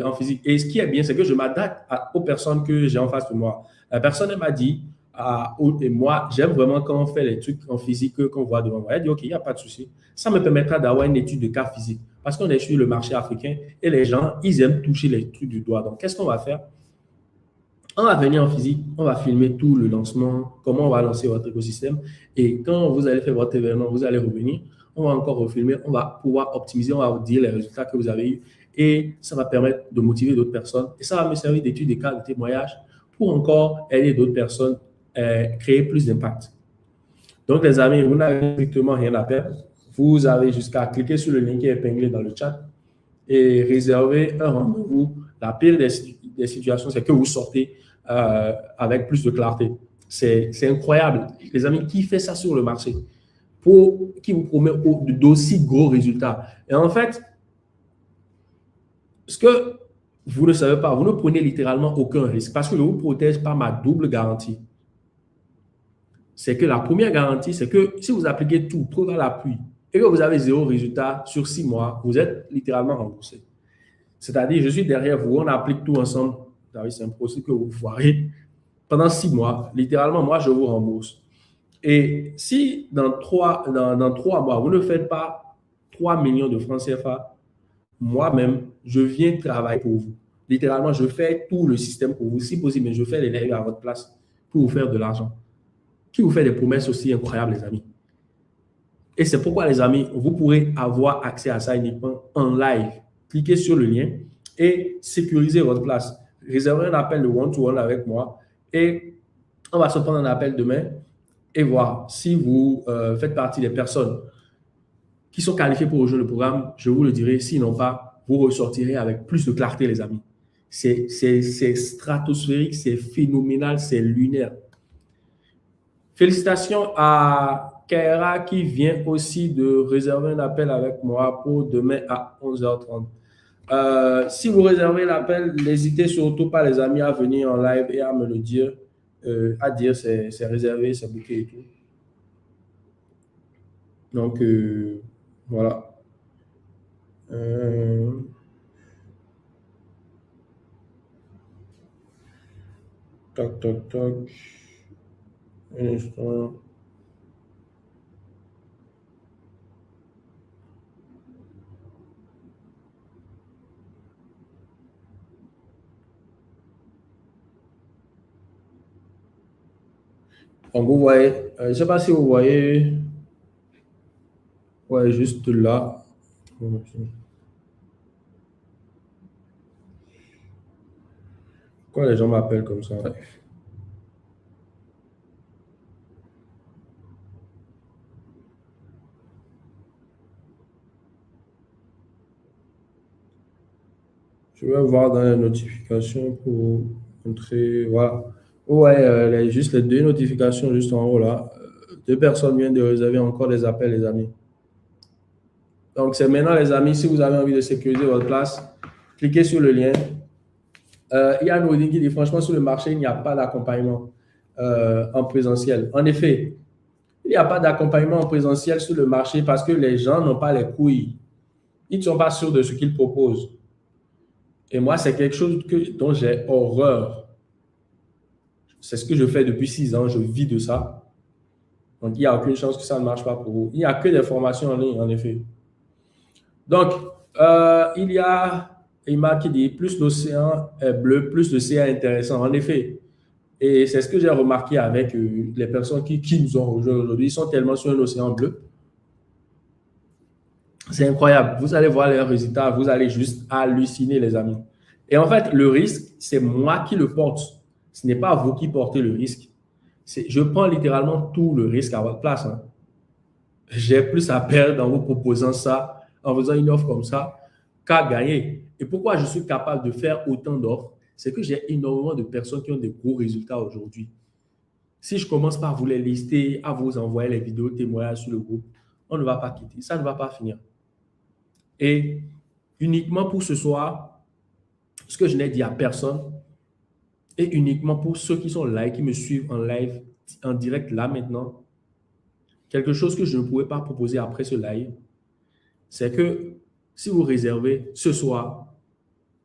en physique. Et ce qui est bien, c'est que je m'adapte aux personnes que j'ai en face de moi. La personne, elle m'a dit, et moi, j'aime vraiment quand on fait les trucs en physique qu'on voit devant moi. Elle dit, OK, il n'y a pas de souci. Ça me permettra d'avoir une étude de cas physique. Parce qu'on est sur le marché africain et les gens, ils aiment toucher les trucs du doigt. Donc, qu'est-ce qu'on va faire? On va venir en physique, on va filmer tout le lancement, comment on va lancer votre écosystème. Et quand vous allez faire votre événement, vous allez revenir, on va encore refilmer, on va pouvoir optimiser, on va vous dire les résultats que vous avez eus. Et ça va permettre de motiver d'autres personnes. Et ça va me servir d'étude de cas de témoignage pour encore aider d'autres personnes à créer plus d'impact. Donc, les amis, vous n'avez strictement rien à perdre. Vous avez jusqu'à cliquer sur le lien qui est épinglé dans le chat et réserver un rendez-vous. La pire des situations, c'est que vous sortez avec plus de clarté. C'est incroyable. Les amis, qui fait ça sur le marché qui vous promet d'aussi gros résultats? Et en fait, ce que vous ne savez pas, vous ne prenez littéralement aucun risque parce que je vous protège par ma double garantie. C'est que la première garantie, c'est que si vous appliquez tout à l'appui et que vous avez 0 résultat sur 6 mois, vous êtes littéralement remboursé. C'est-à-dire, je suis derrière vous, on applique tout ensemble. C'est un processus que vous voyez pendant 6 mois. Littéralement, moi, je vous rembourse. Et si dans 3 mois, vous ne faites pas 3 millions de francs CFA, moi-même, je viens travailler pour vous. Littéralement, je fais tout le système pour vous. Si possible, mais je fais les lives à votre place pour vous faire de l'argent. Qui vous fait des promesses aussi incroyables, les amis. Et c'est pourquoi, les amis, vous pourrez avoir accès à ça uniquement en live. Cliquez sur le lien et sécurisez votre place. réserver un appel de one-to-one avec moi et on va se prendre un appel demain et voir si vous faites partie des personnes qui sont qualifiées pour rejoindre le programme. Je vous le dirai, sinon pas, vous ressortirez avec plus de clarté, les amis. C'est stratosphérique, c'est phénoménal, c'est lunaire. Félicitations à Kaira qui vient aussi de réserver un appel avec moi pour demain à 11h30. Si vous réservez l'appel, n'hésitez surtout pas, les amis, à venir en live et à me le dire, à dire c'est réservé, c'est booké et tout. Donc, voilà. Toc, toc, toc. Un instant. Donc, vous voyez, je ne sais pas si vous voyez, ouais, juste là. Pourquoi les gens m'appellent comme ça? Je vais voir dans les notifications pour montrer. Voilà. Ouais, juste les deux notifications juste en haut là. Deux personnes viennent de réserver encore des appels, les amis. Donc, c'est maintenant, les amis, si vous avez envie de sécuriser votre place, cliquez sur le lien. Il y a un holding qui dit franchement, sur le marché, il n'y a pas d'accompagnement en présentiel. En effet, il n'y a pas d'accompagnement en présentiel sur le marché parce que les gens n'ont pas les couilles. Ils ne sont pas sûrs de ce qu'ils proposent. Et moi, c'est quelque chose dont j'ai horreur. C'est ce que je fais depuis 6 ans. Je vis de ça. Donc, il n'y a aucune chance que ça ne marche pas pour vous. Il n'y a que des formations en ligne, en effet. Donc, il y a Emma qui dit plus l'océan est bleu, plus le CA est intéressant. En effet. Et c'est ce que j'ai remarqué avec les personnes qui nous ont rejoints aujourd'hui. Ils sont tellement sur un océan bleu. C'est incroyable. Vous allez voir les résultats. Vous allez juste halluciner, les amis. Et en fait, le risque, c'est moi qui le porte. Ce n'est pas vous qui portez le risque. Je prends littéralement tout le risque à votre place. Hein. J'ai plus à perdre en vous proposant ça, en faisant une offre comme ça, qu'à gagner. Et pourquoi je suis capable de faire autant d'offres? C'est que j'ai énormément de personnes qui ont des gros résultats aujourd'hui. Si je commence par vous les lister, à vous envoyer les vidéos témoignages sur le groupe, on ne va pas quitter. Ça ne va pas finir. Et uniquement pour ce soir, ce que je n'ai dit à personne, et uniquement pour ceux qui sont là et qui me suivent en live, en direct là maintenant, quelque chose que je ne pouvais pas proposer après ce live, c'est que si vous réservez ce soir,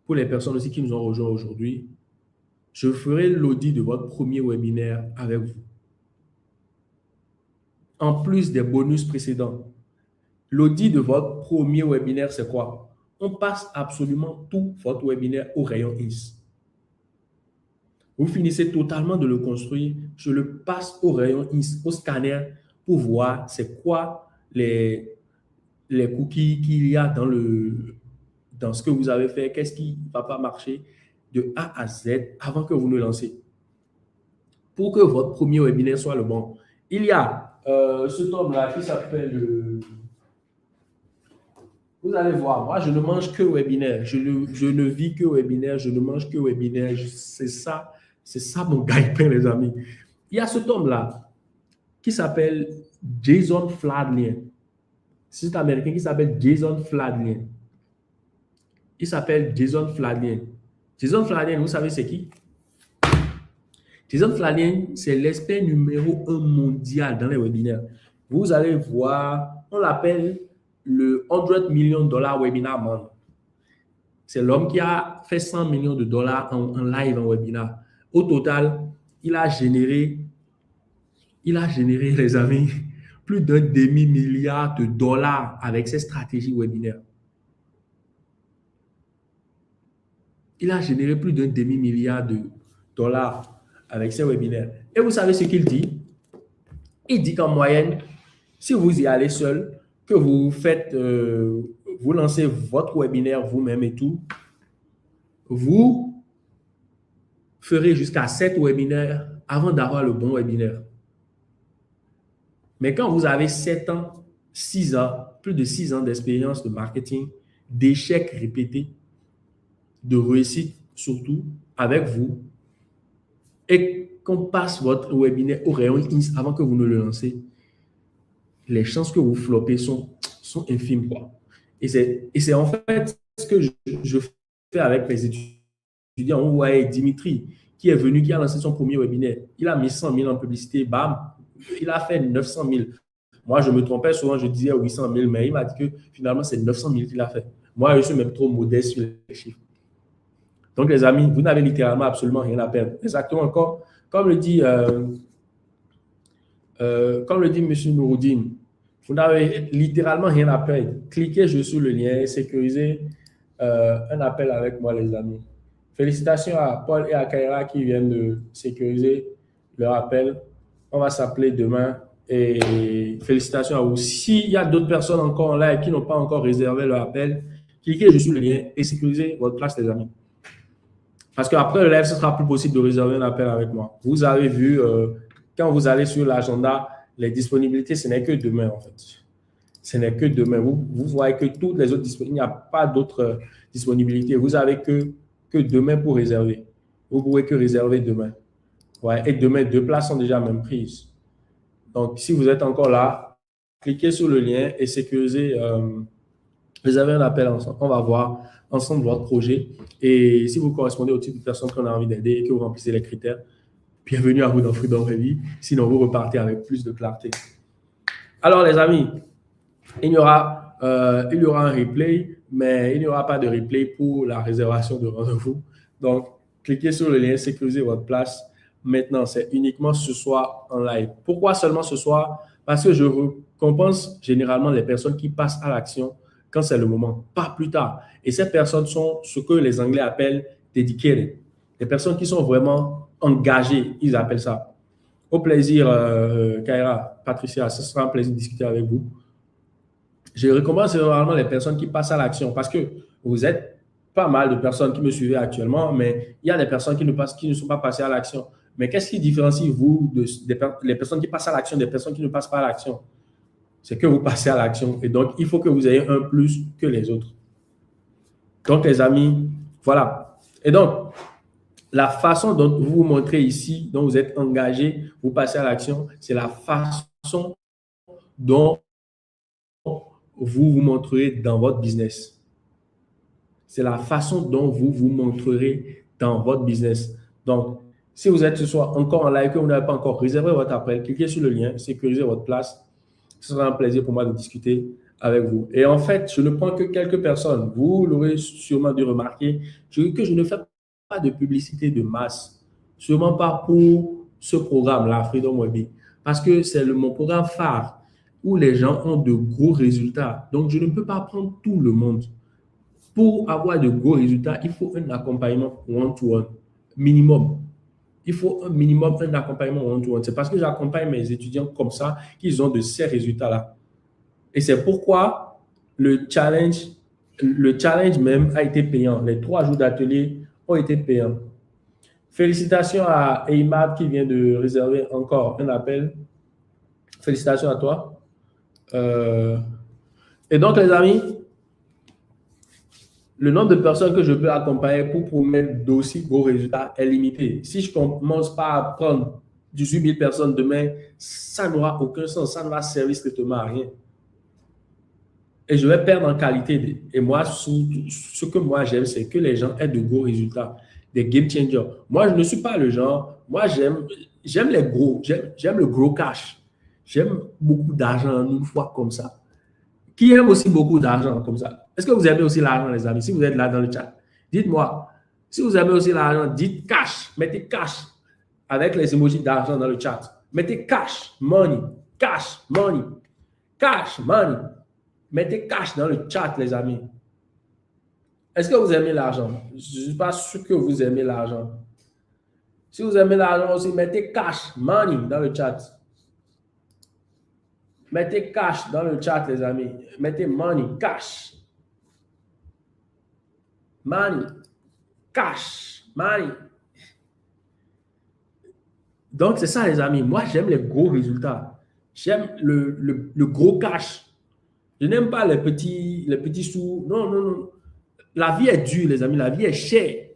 pour les personnes aussi qui nous ont rejoints aujourd'hui, je ferai l'audit de votre premier webinaire avec vous. En plus des bonus précédents. L'audit de votre premier webinaire, c'est quoi? On passe absolument tout votre webinaire au rayon INS. Vous finissez totalement de le construire, je le passe au rayon INS, au scanner, pour voir c'est quoi les cookies qu'il y a dans ce que vous avez fait, qu'est-ce qui ne va pas marcher de A à Z avant que vous ne lancez. Pour que votre premier webinaire soit le bon. Il y a cet homme-là qui s'appelle... vous allez voir, moi, je ne mange que webinaire. Je ne vis que webinaire, je ne mange que webinaire. C'est ça mon gagne-pain, les amis. Il y a cet homme-là qui s'appelle Jason Fladlien. C'est un Américain qui s'appelle Jason Fladlien. Il s'appelle Jason Fladlien. Jason Fladlien, vous savez c'est qui? Jason Fladlien, c'est l'expert numéro 1 mondial dans les webinaires. Vous allez voir, on l'appelle le $100 million webinar man. C'est l'homme qui a fait 100 millions de dollars en live, en webinaire. Au total, il a généré, les amis, plus d'un demi-milliard de dollars avec ses stratégies webinaires. Il a généré plus d'un demi-milliard de dollars avec ses webinaires. Et vous savez ce qu'il dit? Il dit qu'en moyenne, si vous y allez seul, que vous faites, vous lancez votre webinaire vous-même et tout, vous ferez jusqu'à 7 webinaires avant d'avoir le bon webinaire. Mais quand vous avez 7 ans, 6 ans, plus de 6 ans d'expérience de marketing, d'échecs répétés, de réussite surtout avec vous, et qu'on passe votre webinaire au rayon X avant que vous ne le lancez, les chances que vous floppez sont infimes, quoi. Et c'est en fait ce que je fais avec mes étudiants. On voit Dimitri qui est venu, qui a lancé son premier webinaire. Il a mis 100 000 en publicité, bam, il a fait 900 000. Moi, je me trompais souvent, je disais 800 000, mais il m'a dit que finalement, c'est 900 000 qu'il a fait. Moi, je suis même trop modeste sur les chiffres. Donc, les amis, vous n'avez littéralement absolument rien à perdre. Exactement encore, comme le dit M. Nouroudine, vous n'avez littéralement rien à perdre. Cliquez sur le lien et sécurisez un appel avec moi, les amis. Félicitations à Paul et à Kaira qui viennent de sécuriser leur appel. On va s'appeler demain. Et félicitations à vous. S'il y a d'autres personnes encore en live qui n'ont pas encore réservé leur appel, cliquez sur le lien et sécurisez votre place, les amis. Parce qu'après le live, ce sera plus possible de réserver un appel avec moi. Vous avez vu, quand vous allez sur l'agenda, les disponibilités, ce n'est que demain, en fait. Ce n'est que demain. Vous voyez que toutes les autres disponibilités, il n'y a pas d'autres disponibilités. Vous n'avez que demain pour réserver. Vous ne pouvez que réserver demain. Ouais, et demain, 2 places sont déjà même prises. Donc, si vous êtes encore là, cliquez sur le lien et sécurisez, réservez un appel ensemble. On va voir ensemble votre projet. Et si vous correspondez au type de personne qu'on a envie d'aider et que vous remplissez les critères, bienvenue à vous dans Freedom Revy. Sinon, vous repartez avec plus de clarté. Alors, les amis, il y aura un replay, mais il n'y aura pas de replay pour la réservation de rendez-vous. Donc, cliquez sur le lien, sécurisez votre place. Maintenant, c'est uniquement ce soir en live. Pourquoi seulement ce soir? Parce que je récompense généralement les personnes qui passent à l'action quand c'est le moment, pas plus tard. Et ces personnes sont ce que les Anglais appellent dedicated. Les personnes qui sont vraiment engagées, ils appellent ça. Au plaisir, Kaira, Patricia, ce sera un plaisir de discuter avec vous. Je récompense généralement les personnes qui passent à l'action parce que vous êtes pas mal de personnes qui me suivent actuellement, mais il y a des personnes qui ne sont pas passées à l'action. Mais qu'est-ce qui différencie vous les personnes qui passent à l'action des personnes qui ne passent pas à l'action? C'est que vous passez à l'action. Et donc, il faut que vous ayez un plus que les autres. Donc, les amis, voilà. Et donc, la façon dont vous vous montrez ici, dont vous êtes engagé, vous passez à l'action, c'est la façon dont vous vous montrerez dans votre business. C'est la façon dont vous vous montrerez dans votre business. Donc, si vous êtes ce soir encore en live, que vous n'avez pas encore réservé votre appel, cliquez sur le lien, sécurisez votre place. Ce sera un plaisir pour moi de discuter avec vous. Et en fait, je ne prends que quelques personnes. Vous l'aurez sûrement dû remarquer que je ne fais pas de publicité de masse. Sûrement pas pour ce programme-là, Freedom Webby. Parce que c'est mon programme phare où les gens ont de gros résultats. Donc, je ne peux pas prendre tout le monde. Pour avoir de gros résultats, il faut un accompagnement one-to-one, minimum. Il faut un minimum, un accompagnement one-to-one. C'est parce que j'accompagne mes étudiants comme ça qu'ils ont de ces résultats-là. Et c'est pourquoi le challenge même a été payant. Les 3 jours d'atelier ont été payants. Félicitations à Eimad qui vient de réserver encore un appel. Félicitations à toi. Et donc, les amis, le nombre de personnes que je peux accompagner pour promettre d'aussi gros résultats est limité. Si je commence par à prendre 18 000 personnes demain, ça n'aura aucun sens. Ça ne va servir strictement à rien. Et je vais perdre en qualité. Et moi, ce que moi j'aime, c'est que les gens aient de gros résultats, des game changers. Moi, je ne suis pas le genre. Moi, j'aime les gros. J'aime le gros cash. J'aime beaucoup d'argent en une fois comme ça. Qui aime aussi beaucoup d'argent comme ça? Est-ce que vous aimez aussi l'argent, les amis? Si vous êtes là dans le chat, dites-moi. Si vous aimez aussi l'argent, dites cash. Mettez cash avec les emojis d'argent dans le chat. Mettez cash, money, cash, money, cash, money. Mettez cash dans le chat, les amis. Est-ce que vous aimez l'argent? Je ne suis pas sûr que vous aimez l'argent. Si vous aimez l'argent aussi, mettez cash, money dans le chat. Mettez cash dans le chat, les amis. Mettez money, cash. Money, cash, money. Donc, c'est ça, les amis. Moi, j'aime les gros résultats. J'aime le gros cash. Je n'aime pas les petits sous. Non, non, non. La vie est dure, les amis. La vie est chère.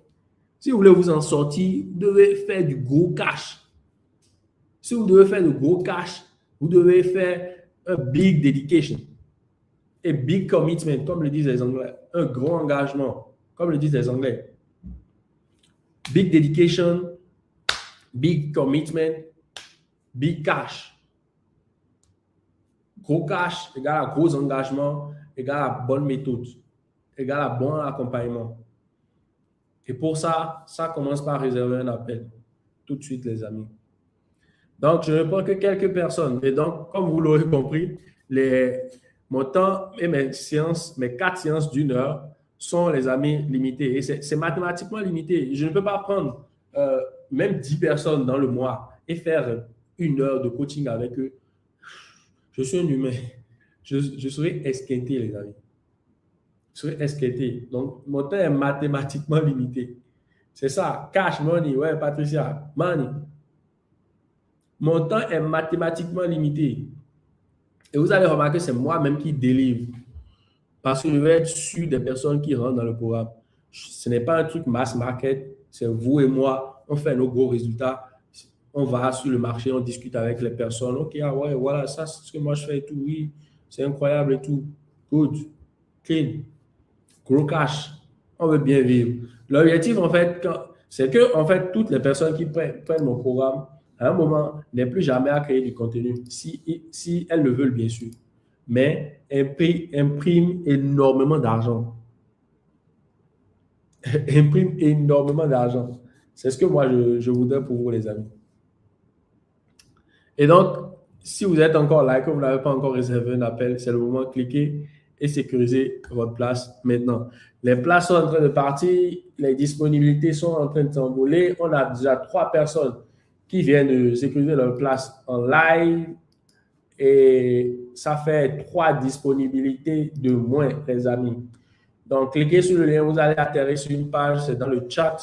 Si vous voulez vous en sortir, vous devez faire du gros cash. Si vous devez faire du gros cash, vous devez faire un big dedication et big commitment, comme le disent les Anglais. Un gros engagement, comme le disent les Anglais. Big dedication, big commitment, big cash. Gros cash égale à gros engagement, égale à bonne méthode, égale à bon accompagnement. Et pour ça, ça commence par réserver un appel. Tout de suite, les amis. Donc, je ne prends que quelques personnes. Et donc, comme vous l'aurez compris, mon temps et mes séances, mes 4 séances d'une heure sont, les amis, limitées. Et c'est mathématiquement limité. Je ne peux pas prendre même 10 personnes dans le mois et faire 1 heure de coaching avec eux. Je suis un humain. Je serai esquinté, les amis. Je serai esquinté. Donc, mon temps est mathématiquement limité. C'est ça. Cash money. Ouais, Patricia. Money. Mon temps est mathématiquement limité. Et vous allez remarquer, c'est moi-même qui délivre. Parce que je vais être sûr des personnes qui rentrent dans le programme. Ce n'est pas un truc mass market. C'est vous et moi. On fait nos gros résultats. On va sur le marché, on discute avec les personnes. OK, ah ouais, voilà, ça, c'est ce que moi je fais et tout. Oui, c'est incroyable et tout. Good. Clean. Gros cash. On veut bien vivre. L'objectif, en fait, c'est que, en fait, toutes les personnes qui prennent mon programme, à un moment, n'est plus jamais à créer du contenu, si elles le veulent, bien sûr. Mais imprime énormément d'argent. Imprime énormément d'argent. C'est ce que moi, je voudrais pour vous, les amis. Et donc, si vous êtes encore là et que vous n'avez pas encore réservé un appel, c'est le moment de cliquer et sécuriser votre place maintenant. Les places sont en train de partir, les disponibilités sont en train de s'envoler. On a déjà 3 personnes qui viennent de sécuriser leur place en live et ça fait 3 disponibilités de moins, les amis. Donc, cliquez sur le lien, vous allez atterrir sur une page, c'est dans le chat.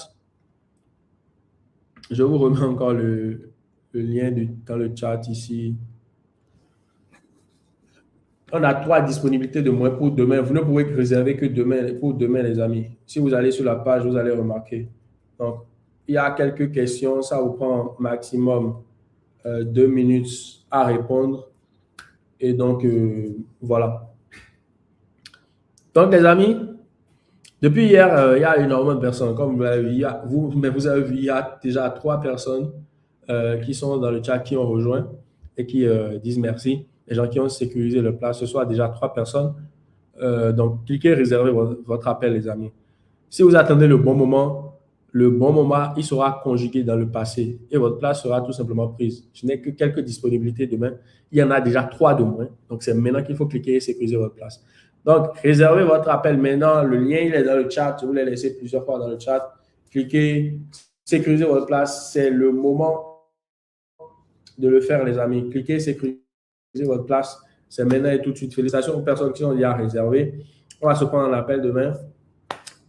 Je vous remets encore le lien dans le chat ici. On a 3 disponibilités de moins pour demain. Vous ne pouvez réserver que demain, pour demain, les amis. Si vous allez sur la page, vous allez remarquer. Donc, il y a quelques questions. Ça vous prend maximum 2 minutes à répondre. Et donc, voilà. Donc, les amis, depuis hier, il y a énormément de personnes. Comme vous l'avez vu, vous avez vu, il y a déjà 3 personnes qui sont dans le chat, qui ont rejoint et qui disent merci. Les gens qui ont sécurisé leur place, ce soit déjà 3 personnes. Donc, cliquez réserver votre appel, les amis. Si vous attendez le bon moment, il sera conjugué dans le passé et votre place sera tout simplement prise. Je n'ai que quelques disponibilités demain. Il y en a déjà 3 de moins. Donc, c'est maintenant qu'il faut cliquer et sécuriser votre place. Donc, réservez votre appel maintenant. Le lien, il est dans le chat. Je vous l'ai laissé plusieurs fois dans le chat. Cliquez, sécurisez votre place. C'est le moment de le faire, les amis. Cliquez, sécurisez votre place. C'est maintenant et tout de suite. Félicitations aux personnes qui ont déjà réservé. On va se prendre un appel demain.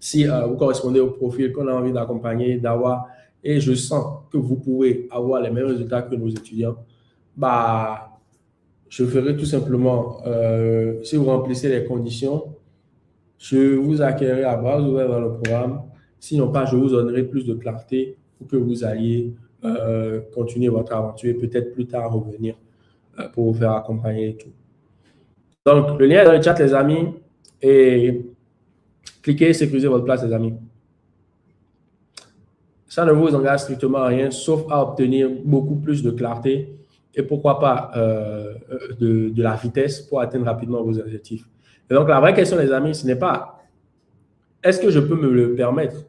Si vous correspondez au profil qu'on a envie d'accompagner, d'avoir, et je sens que vous pouvez avoir les mêmes résultats que nos étudiants, bah, je ferai tout simplement, si vous remplissez les conditions, je vous accueillerai à bras ouverts dans le programme. Sinon pas, je vous donnerai plus de clarté pour que vous alliez continuer votre aventure et peut-être plus tard revenir pour vous faire accompagner et tout. Donc, le lien est dans le chat, les amis, et cliquez et sécurisez votre place, les amis. Ça ne vous engage strictement à rien, sauf à obtenir beaucoup plus de clarté et pourquoi pas de la vitesse pour atteindre rapidement vos objectifs. Et donc, la vraie question, les amis, ce n'est pas est-ce que je peux me le permettre?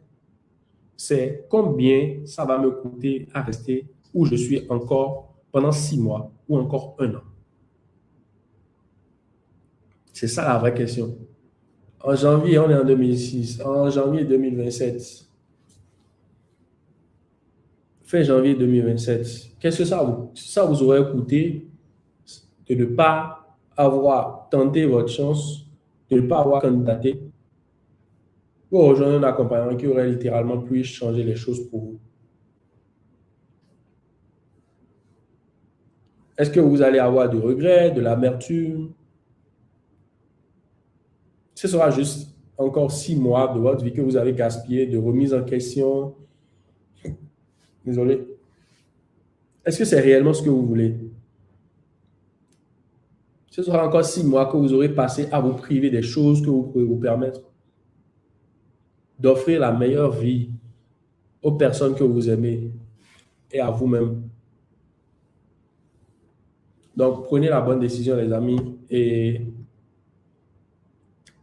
C'est combien ça va me coûter à rester où je suis encore pendant 6 mois ou encore 1 an. C'est ça la vraie question. En janvier, on est en 2006. En janvier 2027, fin janvier 2027, qu'est-ce que ça vous aurait coûté de ne pas avoir tenté votre chance, de ne pas avoir candidaté pour rejoindre un accompagnant qui aurait littéralement pu changer les choses pour vous? Est-ce que vous allez avoir du regret, de l'amertume? Ce sera juste encore 6 mois de votre vie que vous avez gaspillé, de remise en question. Désolé. Est-ce que c'est réellement ce que vous voulez? Ce sera encore 6 mois que vous aurez passé à vous priver des choses que vous pouvez vous permettre d'offrir la meilleure vie aux personnes que vous aimez et à vous-même. Donc, prenez la bonne décision, les amis, et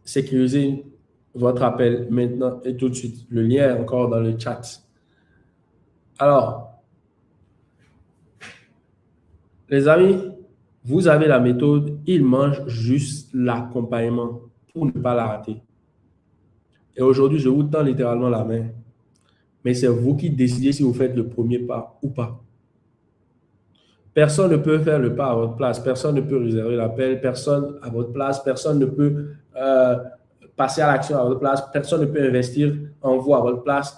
sécurisez votre appel maintenant et tout de suite. Le lien est encore dans le chat. Alors, les amis, vous avez la méthode, il mange juste l'accompagnement pour ne pas la rater. Et aujourd'hui, je vous tends littéralement la main. Mais c'est vous qui décidez si vous faites le premier pas ou pas. Personne ne peut faire le pas à votre place. Personne ne peut réserver l'appel. Personne à votre place. Personne ne peut passer à l'action à votre place. Personne ne peut investir en vous à votre place.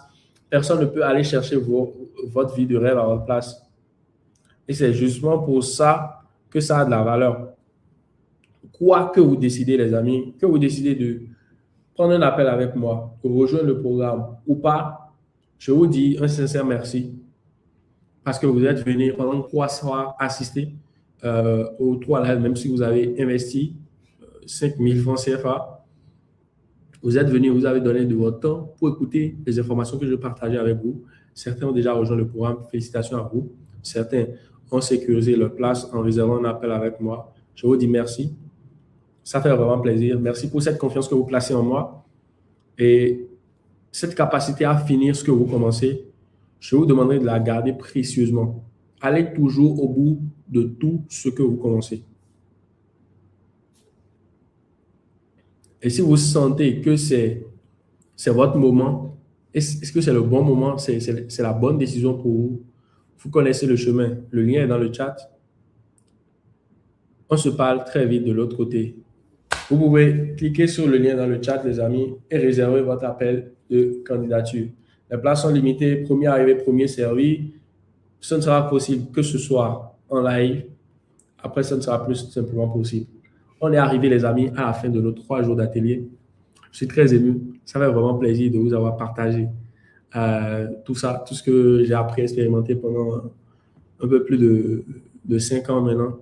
Personne ne peut aller chercher votre vie de rêve à votre place. Et c'est justement pour ça que ça a de la valeur. Quoi que vous décidez, les amis, que vous décidez de prendre un appel avec moi, de rejoindre le programme ou pas, je vous dis un sincère merci parce que vous êtes venu pendant 3 soirs assister aux 3 lives, même si vous avez investi 5 000 francs CFA. Vous êtes venu, vous avez donné de votre temps pour écouter les informations que je partageais avec vous. Certains ont déjà rejoint le programme. Félicitations à vous. Certains ont sécurisé leur place en réservant un appel avec moi. Je vous dis merci. Ça fait vraiment plaisir. Merci pour cette confiance que vous placez en moi et cette capacité à finir ce que vous commencez. Je vous demanderai de la garder précieusement. Allez toujours au bout de tout ce que vous commencez. Et si vous sentez que c'est votre moment, est-ce que c'est le bon moment, c'est la bonne décision pour vous? Vous connaissez le chemin. Le lien est dans le chat. On se parle très vite de l'autre côté. Vous pouvez cliquer sur le lien dans le chat, les amis, et réserver votre appel de candidature. Les places sont limitées. Premier arrivé, premier servi. Ce ne sera possible que ce soit en live. Après, ça ne sera plus simplement possible. On est arrivé, les amis, à la fin de nos 3 jours d'atelier. Je suis très ému. Ça fait vraiment plaisir de vous avoir partagé tout ça, tout ce que j'ai appris, expérimenté pendant un peu plus de 5 ans maintenant.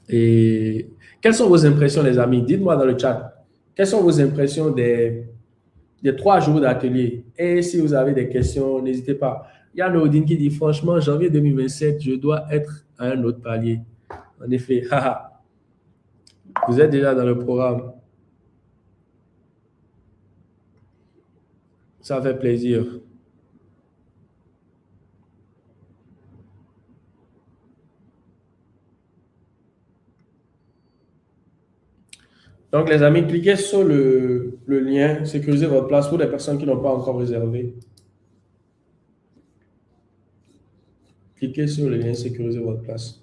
Et quelles sont vos impressions, les amis? Dites-moi dans le chat. Quelles sont vos impressions des 3 jours d'atelier? Et si vous avez des questions, n'hésitez pas. Il y a Nodine qui dit, franchement, janvier 2027, je dois être à un autre palier. En effet, vous êtes déjà dans le programme. Ça fait plaisir. Donc, les amis, cliquez sur le lien, sécurisez votre place pour les personnes qui n'ont pas encore réservé. Cliquez sur le lien, sécurisez votre place.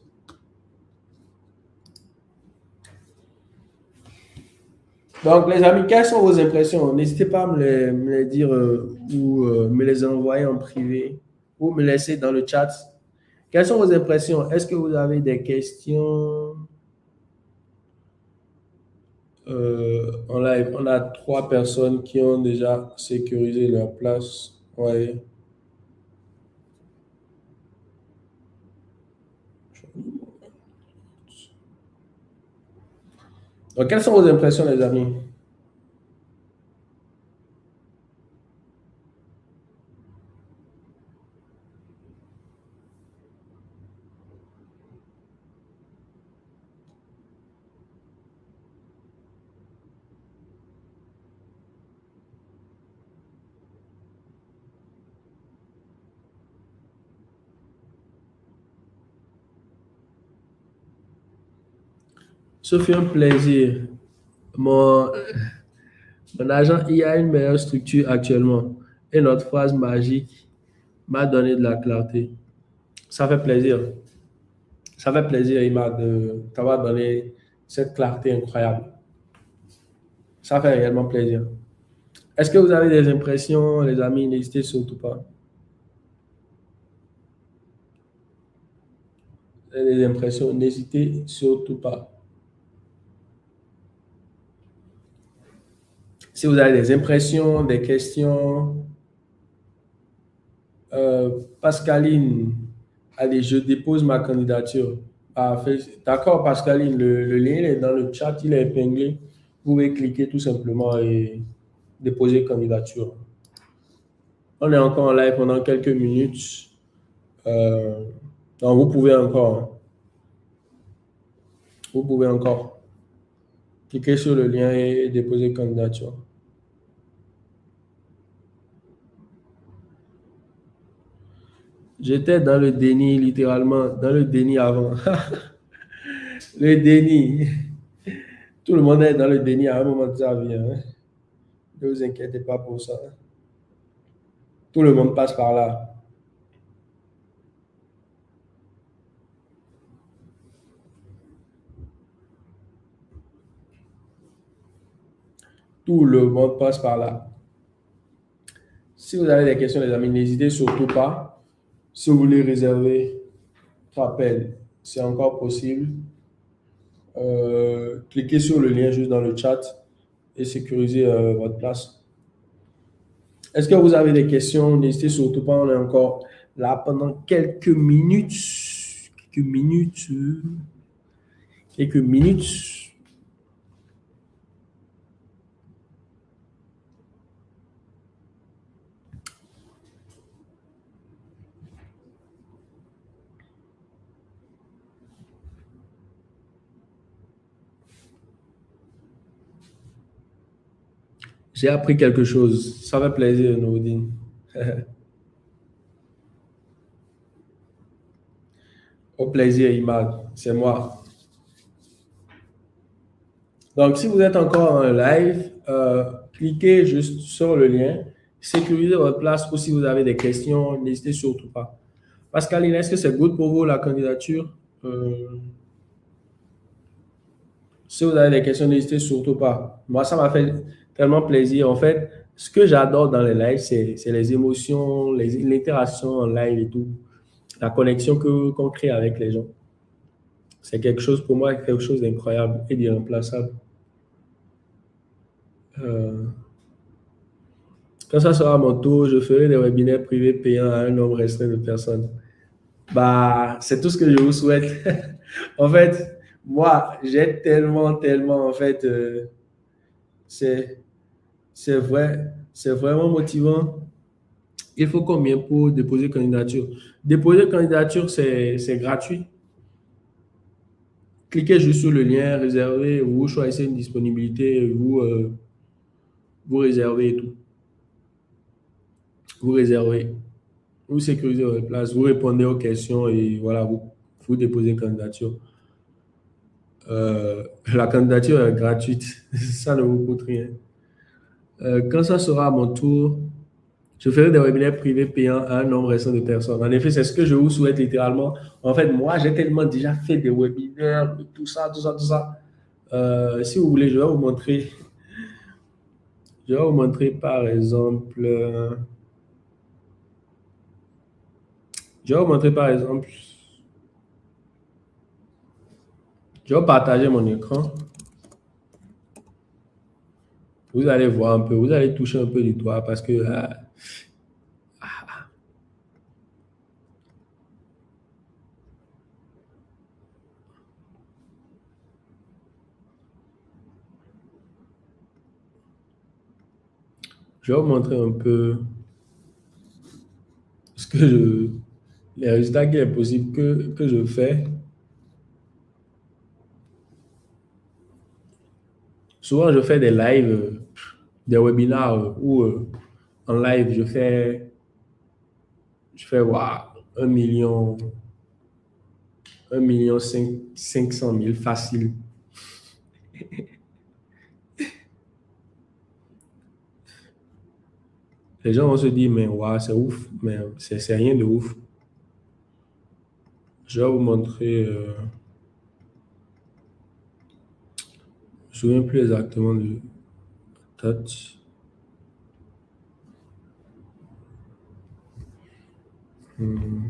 Donc, les amis, quelles sont vos impressions? N'hésitez pas à me les dire ou me les envoyer en privé ou me laisser dans le chat. Quelles sont vos impressions? Est-ce que vous avez des questions en live? On a 3 personnes qui ont déjà sécurisé leur place. Ouais. Donc, quelles sont vos impressions, les amis? Ce fut un plaisir. Mon, mon agent, il y a une meilleure structure actuellement. Et notre phrase magique m'a donné de la clarté. Ça fait plaisir. Ça fait plaisir, Ima, de t'avoir donné cette clarté incroyable. Ça fait réellement plaisir. Est-ce que vous avez des impressions, les amis? N'hésitez surtout pas. des impressions, n'hésitez surtout pas. Si vous avez des impressions, des questions, Pascaline a dit, je dépose ma candidature. Ah, d'accord, Pascaline, le lien est dans le chat, il est épinglé. Vous pouvez cliquer tout simplement et déposer candidature. On est encore en live pendant quelques minutes. Euh, donc, vous pouvez encore, hein. Vous pouvez encore cliquer sur le lien et déposer candidature. J'étais dans le déni, littéralement, dans le déni avant. Le déni. Tout le monde est dans le déni à un moment de sa vie, hein. Ne vous inquiétez pas pour ça. Tout le monde passe par là. Tout le monde passe par là. Si vous avez des questions, les amis, n'hésitez surtout pas. Si vous voulez réserver rappel, c'est encore possible. Cliquez sur le lien juste dans le chat et sécurisez votre place. Est-ce que vous avez des questions? N'hésitez surtout pas, on est encore là pendant quelques minutes. Quelques minutes. Quelques minutes. J'ai appris quelque chose. Ça fait plaisir, Nourdine. Au plaisir, Imad. C'est moi. Donc, si vous êtes encore en live, cliquez juste sur le lien. Sécurisez votre place ou si vous avez des questions, n'hésitez surtout pas. Pascaline, est-ce que c'est good pour vous la candidature? Si vous avez des questions, n'hésitez surtout pas. Moi, ça m'a fait tellement plaisir. En fait, ce que j'adore dans les lives, c'est les émotions, l'interaction en live et tout, la connexion qu'on crée avec les gens. C'est quelque chose pour moi, quelque chose d'incroyable et d'irremplaçable. Euh, Quand ça sera mon tour, je ferai des webinaires privés payants à un nombre restreint de personnes. Bah, c'est tout ce que je vous souhaite. En fait, moi, j'ai tellement, en fait, c'est, c'est vrai, c'est vraiment motivant. Il faut combien pour déposer candidature? Déposer candidature, c'est gratuit. Cliquez juste sur le lien, réservez, vous choisissez une disponibilité, vous réservez et tout. Vous réservez. Vous sécurisez votre place, vous répondez aux questions et voilà, vous déposez candidature. La candidature est gratuite, ça ne vous coûte rien. Quand ça sera à mon tour, je ferai des webinaires privés payants à un nombre récent de personnes. En effet, c'est ce que je vous souhaite littéralement. En fait, moi, j'ai tellement déjà fait des webinaires, tout ça, tout ça, tout ça. Si vous voulez, je vais vous montrer par exemple, je vais vous montrer par exemple, je vais partager mon écran. Vous allez voir un peu, vous allez toucher un peu du doigt parce que je vais vous montrer un peu ce que les résultats qu'il est possible que je fais. Souvent, je fais des lives, des webinaires où en live, je fais waouh, 1 million, 1 million 500 000 facile. Les gens vont se dire, mais waouh, c'est ouf, mais c'est rien de ouf. Je vais vous montrer, je ne me souviens plus exactement de date. Hmm.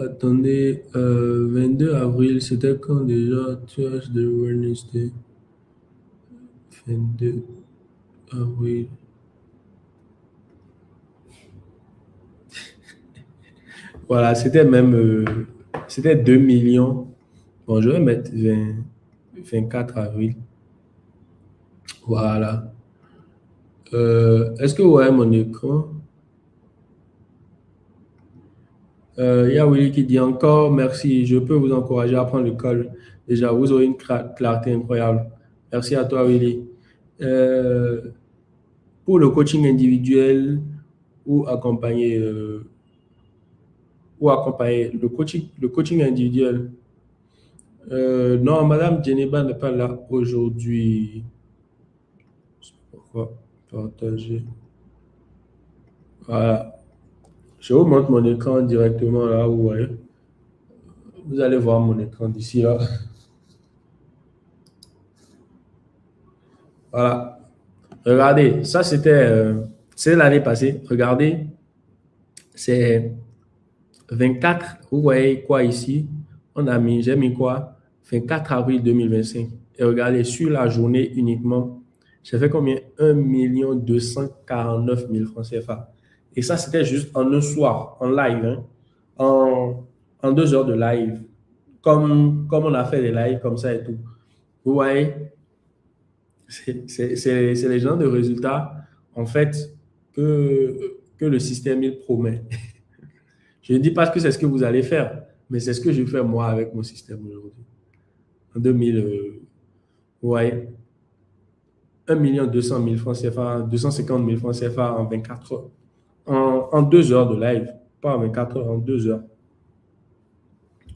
attendez, 22 avril, c'était quand déjà? Tuage de Wednesday. 22 avril. Voilà, c'était même, c'était 2 millions. Bon, je vais mettre 24 avril. Voilà. Est-ce que vous voyez mon écran? Il y a Willy qui dit encore merci. Je peux vous encourager à prendre le col. Déjà, vous aurez une clarté incroyable. Merci à toi, Willy. Euh, pour le coaching individuel ou accompagner le coaching individuel. Non, Madame Djeneba n'est pas là aujourd'hui. Pourquoi partager? Voilà. Je vous montre mon écran directement là, vous voyez. Vous allez voir mon écran d'ici là. Voilà. Regardez, ça c'est l'année passée. Regardez, c'est 24. Vous voyez quoi ici? J'ai mis quoi? 24 avril 2025. Et regardez, sur la journée uniquement, j'ai fait combien? 1 249 000 francs CFA. Et ça, c'était juste en un soir, en live, hein, en 2 heures de live. Comme on a fait des lives comme ça et tout. Vous voyez, c'est les genres de résultats, en fait, que le système il promet. Je ne dis pas que c'est ce que vous allez faire, mais c'est ce que je fais moi avec mon système aujourd'hui. En 2000, vous voyez, 1 200 000 francs CFA, 250 000 francs CFA en 24 heures. En 2 heures de live, pas en 24 heures, en 2 heures.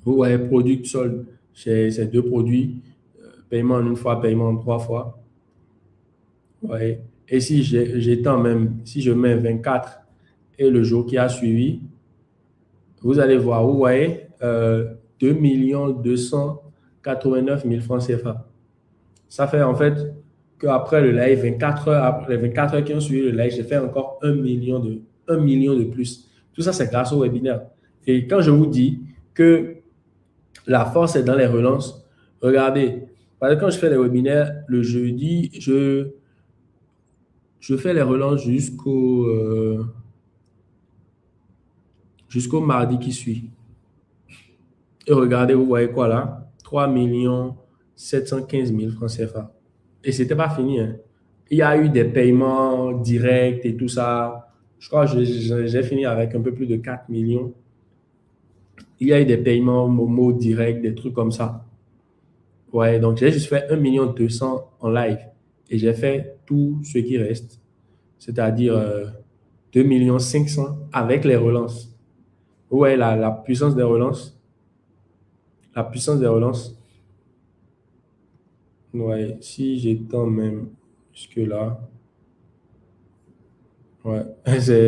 Vous voyez, product solde, c'est deux produits, paiement en une fois, paiement en 3 fois. Ouais. Et si j'étends même, si je mets 24 et le jour qui a suivi, vous allez voir, vous voyez, 2 289 000 francs CFA. Ça fait en fait qu'après le live, 24 heures, après les 24 heures qui ont suivi le live, j'ai fait encore 1 million de plus. Tout ça, c'est grâce au webinaire. Et quand je vous dis que la force est dans les relances, regardez, parce que quand je fais les webinaires, le jeudi, je fais les relances jusqu'au mardi qui suit. Et regardez, vous voyez quoi là? 3 715 000 francs CFA. Et ce n'était pas fini, hein. Il y a eu des paiements directs et tout ça. Je crois que j'ai fini avec un peu plus de 4 millions. Il y a eu des paiements Momo directs, des trucs comme ça. Ouais, donc j'ai juste fait 1 200 000 en live. Et j'ai fait tout ce qui reste, c'est-à-dire 2 500 000 avec les relances. Ouais, la puissance des relances. La puissance des relances. Ouais, si j'étends même jusque-là. Ouais,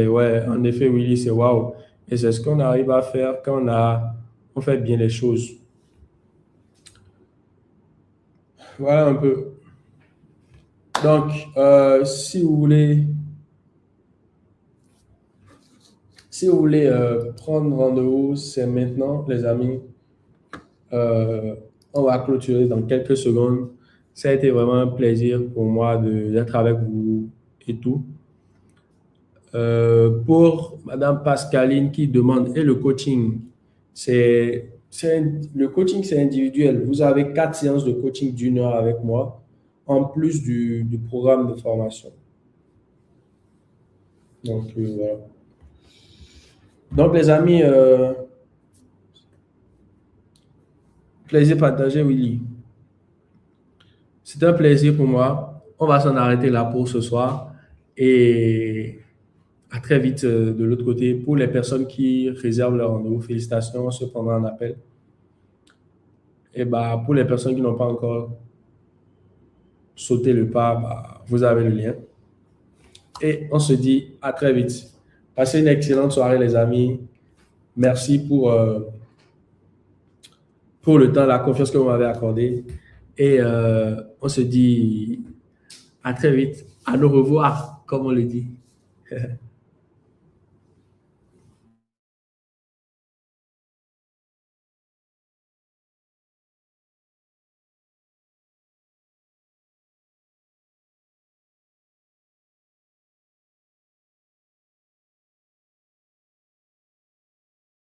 ouais, en effet, Willy, c'est waouh. Et c'est ce qu'on arrive à faire quand on fait bien les choses. Voilà un peu. Donc, si vous voulez prendre rendez-vous, c'est maintenant, les amis. On va clôturer dans quelques secondes. Ça a été vraiment un plaisir pour moi d'être avec vous et tout. Pour Madame Pascaline qui demande, et le coaching, le coaching, c'est individuel. Vous avez 4 séances de coaching d'1 heure avec moi, en plus du programme de formation. Donc, voilà. Donc, les amis, plaisir partagé, Willy. C'est un plaisir pour moi. On va s'en arrêter là pour ce soir. Et à très vite de l'autre côté. Pour les personnes qui réservent leur rendez-vous, félicitations, on se prendra un appel. Et bah, pour les personnes qui n'ont pas encore sauté le pas, bah, vous avez le lien. Et on se dit à très vite. Passez une excellente soirée, les amis. Merci pour le temps, la confiance que vous m'avez accordée. Et on se dit à très vite. À nous revoir, comme on le dit.